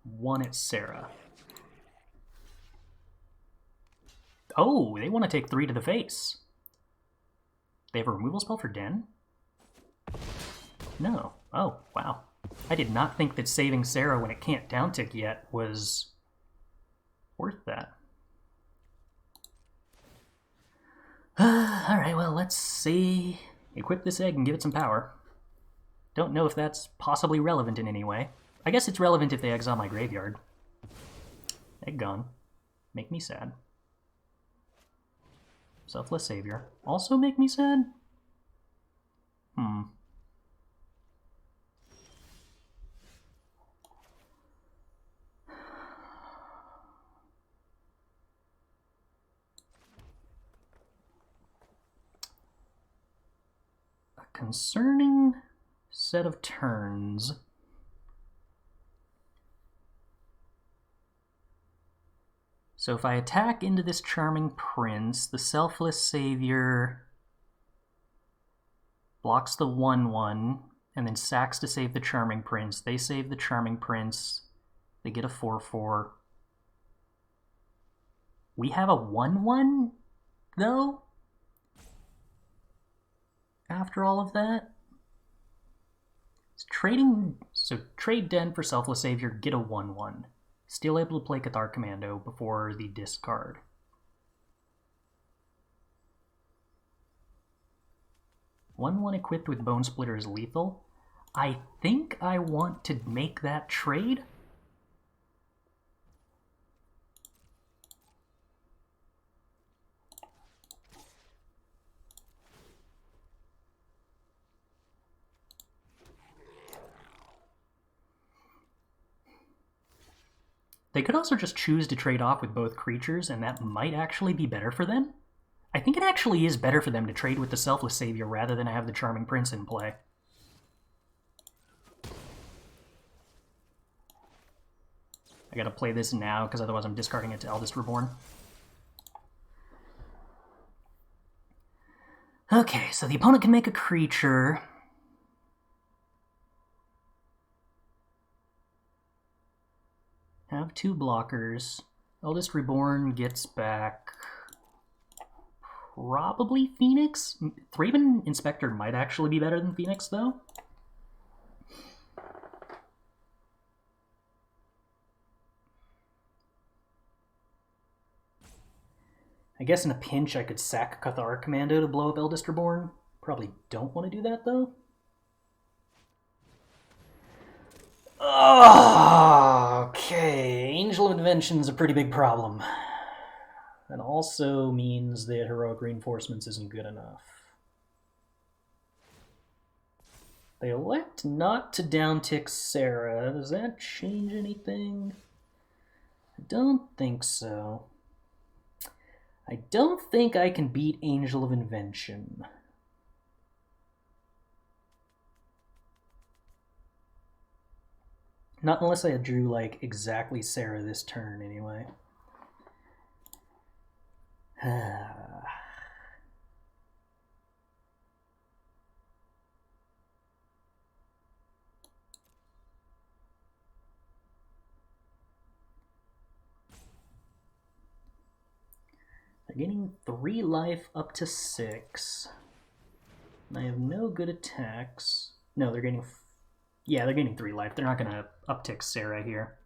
1 at Sarah. Oh, they want to take 3 to the face. They have a removal spell for Den? No. Oh, wow. I did not think that saving Sarah when it can't downtick yet was worth that. Alright, well, let's see. Equip this egg and give it some power. Don't know if that's possibly relevant in any way. I guess it's relevant if they exile my graveyard. Egg gone. Make me sad. Selfless Savior. Also make me sad? A concerning set of turns. So if I attack into this Charming Prince, the Selfless Savior blocks the 1-1, and then sacks to save the Charming Prince. They save the Charming Prince. They get a 4-4. We have a 1-1, though? After all of that? It's trading... So trade Den for Selfless Savior, get a 1-1. Still able to play Cathar Commando before the discard. One equipped with Bone Splitter is lethal. I think I want to make that trade. They could also just choose to trade off with both creatures, and that might actually be better for them. I think it actually is better for them to trade with the Selfless Savior rather than have the Charming Prince in play. I gotta play this now, because otherwise I'm discarding it to Eldest Reborn. Okay, so the opponent can make a creature. Have 2 blockers. Eldest Reborn gets back probably Phoenix. Thraben Inspector might actually be better than Phoenix, though. I guess in a pinch I could sack Cathar Commando to blow up Eldest Reborn. Probably don't want to do that, though. Okay, Angel of Invention's a pretty big problem. That also means that Heroic Reinforcements isn't good enough. They elect not to downtick Sarah. Does that change anything? I don't think so. I don't think I can beat Angel of Invention. Not unless I drew, like, exactly Sarah this turn, anyway. They're getting 3 life up to 6. And I have no good attacks. No, they're getting... Yeah, they're getting 3 life. They're not going to uptick Sarah here.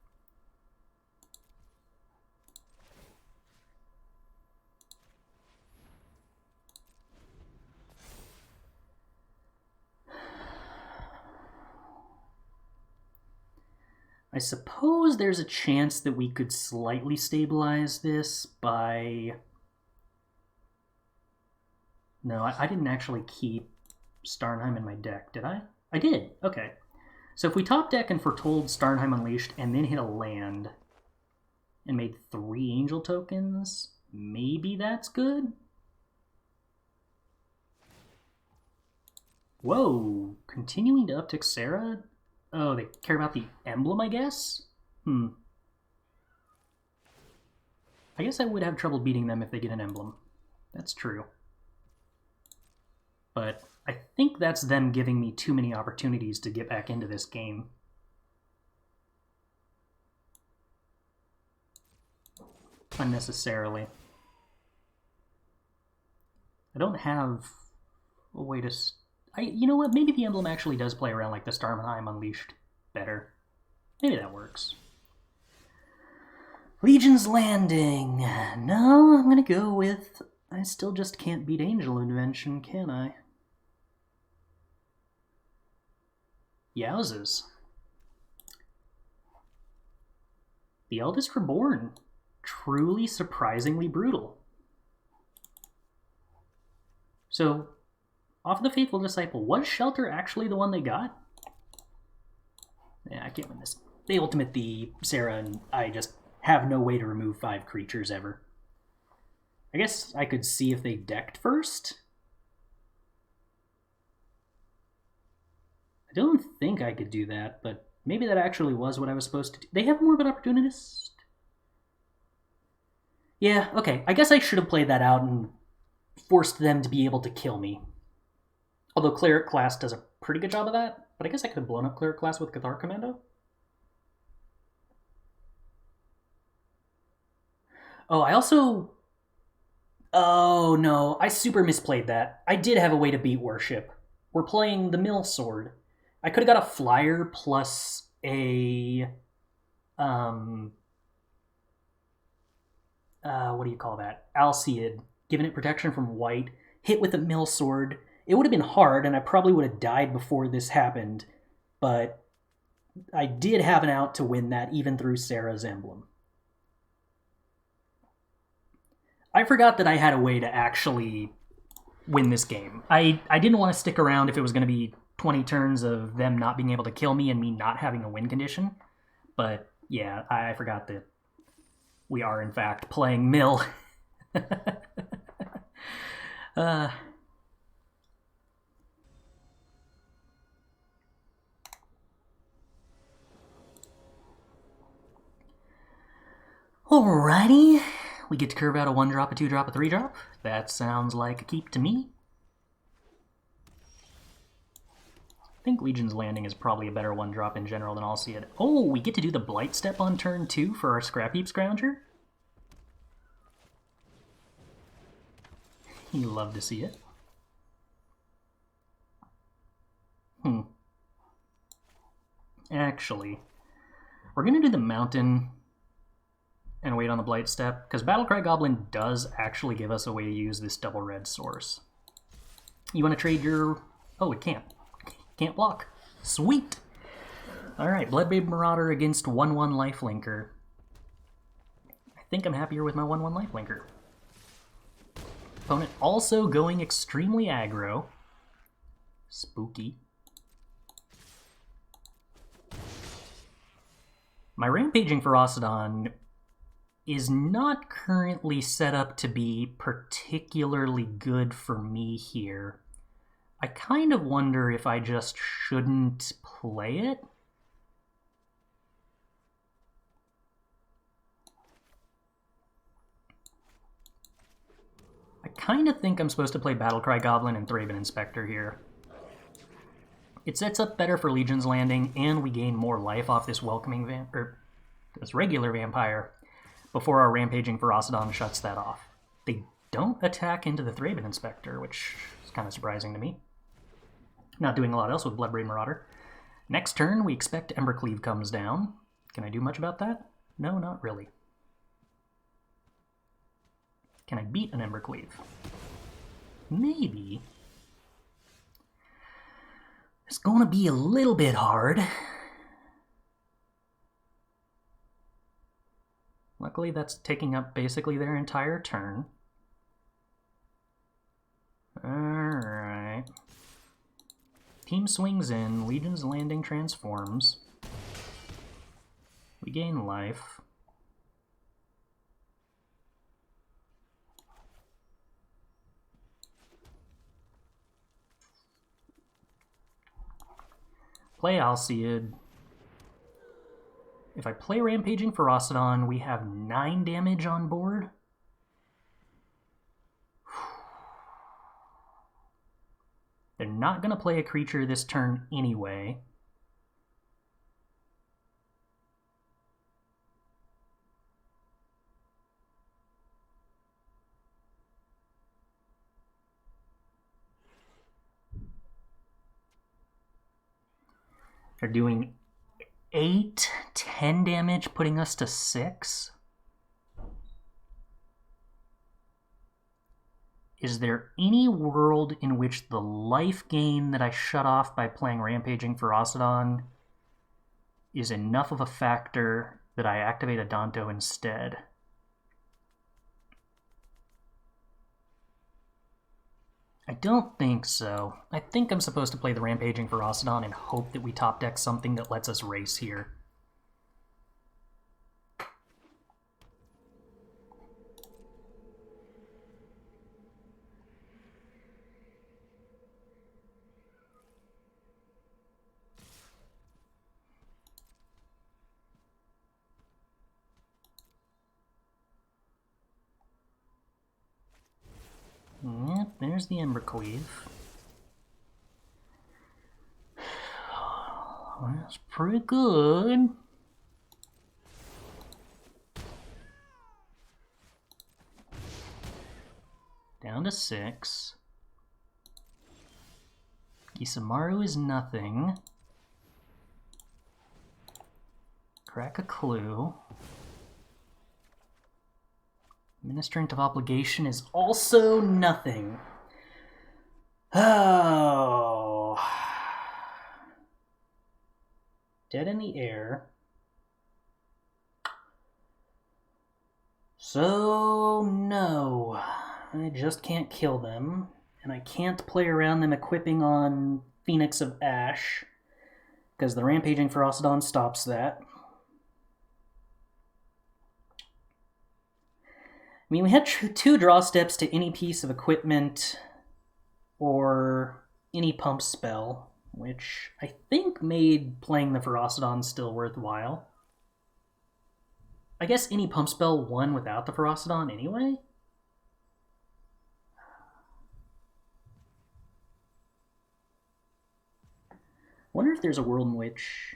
I suppose there's a chance that we could slightly stabilize this by... No, I didn't actually keep Starnheim in my deck, did I? I did, okay. So if we top deck and foretold Starnheim Unleashed and then hit a land and made 3 angel tokens, maybe that's good? Whoa, continuing to uptick Sarah? Oh, they care about the emblem, I guess? I guess I would have trouble beating them if they get an emblem. That's true. But I think that's them giving me too many opportunities to get back into this game. Unnecessarily. I don't have a way to... you know what? Maybe the emblem actually does play around like the Starnheim Unleashed better. Maybe that works. Legion's Landing. No, I'm going to go with... I still just can't beat Angel Invention, can I? Yowzes. The Eldest Reborn. Truly surprisingly brutal. So, off the Faithful Disciple, was Shelter actually the one they got? Yeah, I can't win this. They ultimate the Sarah, and I just have no way to remove 5 creatures ever. I guess I could see if they decked first. I don't think I could do that, but maybe that actually was what I was supposed to do. They have more of an opportunist? Yeah, okay. I guess I should have played that out and forced them to be able to kill me. Although Cleric class does a pretty good job of that, but I guess I could have blown up Cleric class with Cathar Commando. Oh, I also... Oh, no. I super misplayed that. I did have a way to beat Worship. We're playing the Mill Sword. I could have got a flyer plus a... what do you call that? Alseid. Giving it protection from white. Hit with a Mill Sword. It would have been hard, and I probably would have died before this happened. but I did have an out to win that even through Sarah's emblem. I forgot that I had a way to actually win this game. I didn't want to stick around if it was going to be 20 turns of them not being able to kill me and me not having a win condition. But yeah, I forgot that we are in fact playing Mill. Alrighty. We get to curve out a 1-drop, a 2-drop, a 3-drop. That sounds like a keep to me. I think Legion's Landing is probably a better 1-drop in general than Alseid. Oh, we get to do the Blight Step on turn 2 for our Scrap Heap Scrounger? You love to see it. Actually, we're going to do the Mountain and wait on the Blight Step, because Battlecry Goblin does actually give us a way to use this double red source. You want to trade your... Oh, it can't. Can't block. Sweet! Alright, Bloodbabe Marauder against 1/1 Lifelinker. I think I'm happier with my 1/1 Lifelinker. Opponent also going extremely aggro. Spooky. My Rampaging Ferocidon is not currently set up to be particularly good for me here. I kind of wonder if I just shouldn't play it. I kind of think I'm supposed to play Battlecry Goblin and Thraben Inspector here. It sets up better for Legion's Landing, and we gain more life off this this regular vampire before our Rampaging Ferocidon shuts that off. They don't attack into the Thraben Inspector, which is kind of surprising to me. Not doing a lot else with Bloodbraid Marauder. Next turn, we expect Embercleave comes down. Can I do much about that? No, not really. Can I beat an Embercleave? Maybe. It's going to be a little bit hard. Luckily, that's taking up basically their entire turn. Alright. Team swings in, Legion's Landing transforms. We gain life. Play Alseid. If I play Rampaging Ferocidon, we have 9 damage on board. They're not going to play a creature this turn anyway. They're doing 8, 10 damage, putting us to 6. Is there any world in which the life gain that I shut off by playing Rampaging Ferocidon is enough of a factor that I activate a Danto instead? I don't think so. I think I'm supposed to play the Rampaging Ferocidon and hope that we top deck something that lets us race here. Yep, there's the Embercleave. That's pretty good. Down to 6. Kisamaru is nothing. Crack a clue. Ministrant of Obligation is also nothing. Oh. dead in the air. So, no. I just can't kill them. And I can't play around them equipping on Phoenix of Ash, because the Rampaging Ferocidon stops that. I mean, we had 2 draw steps to any piece of equipment or any pump spell, which I think made playing the Ferocidon still worthwhile. I guess any pump spell won without the Ferocidon anyway? Wonder if there's a world in which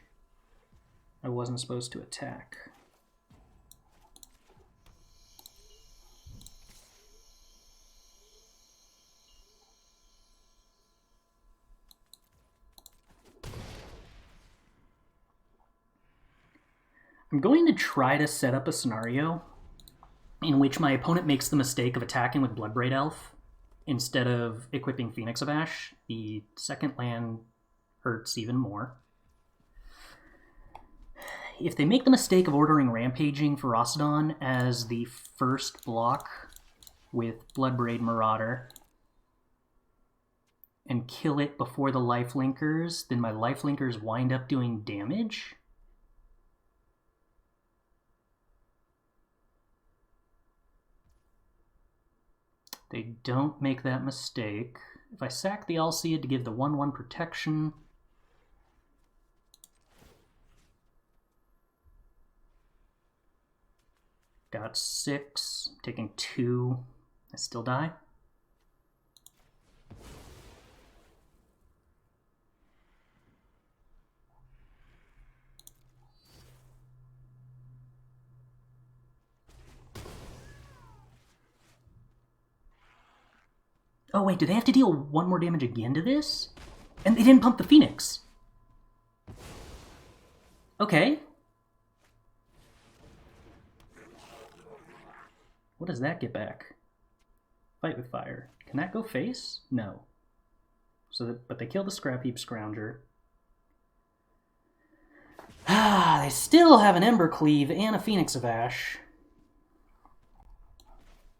I wasn't supposed to attack. I'm going to try to set up a scenario in which my opponent makes the mistake of attacking with Bloodbraid Elf instead of equipping Phoenix of Ash. The second land hurts even more. If they make the mistake of ordering Rampaging Ferocidon as the first block with Bloodbraid Marauder and kill it before the Lifelinkers, then my Lifelinkers wind up doing damage. They don't make that mistake. If I sack the Alseid to give the 1/1 protection, got 6, taking 2, I still die. Oh wait, do they have to deal 1 more damage again to this? And they didn't pump the Phoenix. Okay. What does that get back? Fight with fire. Can that go face? No. But they kill the Scrap Heap Scrounger. They still have an Ember Cleave and a Phoenix of Ash.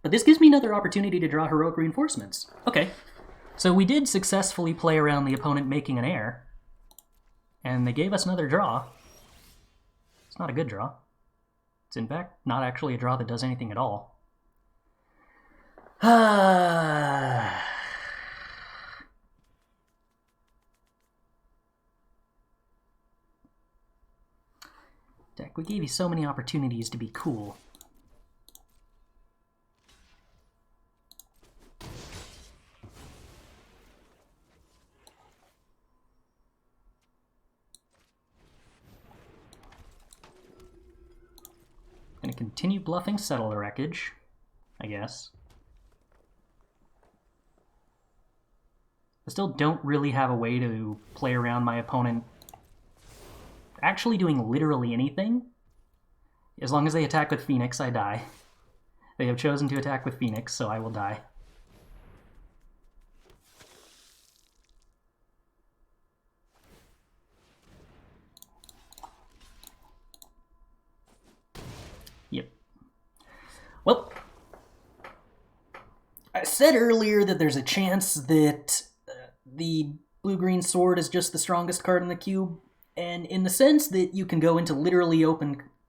But this gives me another opportunity to draw Heroic Reinforcements. Okay. So we did successfully play around the opponent making an air. And they gave us another draw. It's not a good draw. It's in fact not actually a draw that does anything at all. Deck, we gave you so many opportunities to be cool. Gonna continue bluffing Settle the Wreckage, I guess. I still don't really have a way to play around my opponent actually doing literally anything. As long as they attack with Phoenix, I die. They have chosen to attack with Phoenix, so I will die. Yep. Well, I said earlier that there's a chance that the blue-green sword is just the strongest card in the cube, and in the sense that you can go into literally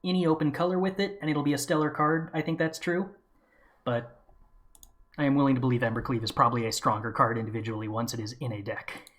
any open color with it, and it'll be a stellar card, I think that's true. But I am willing to believe Embercleave is probably a stronger card individually once it is in a deck.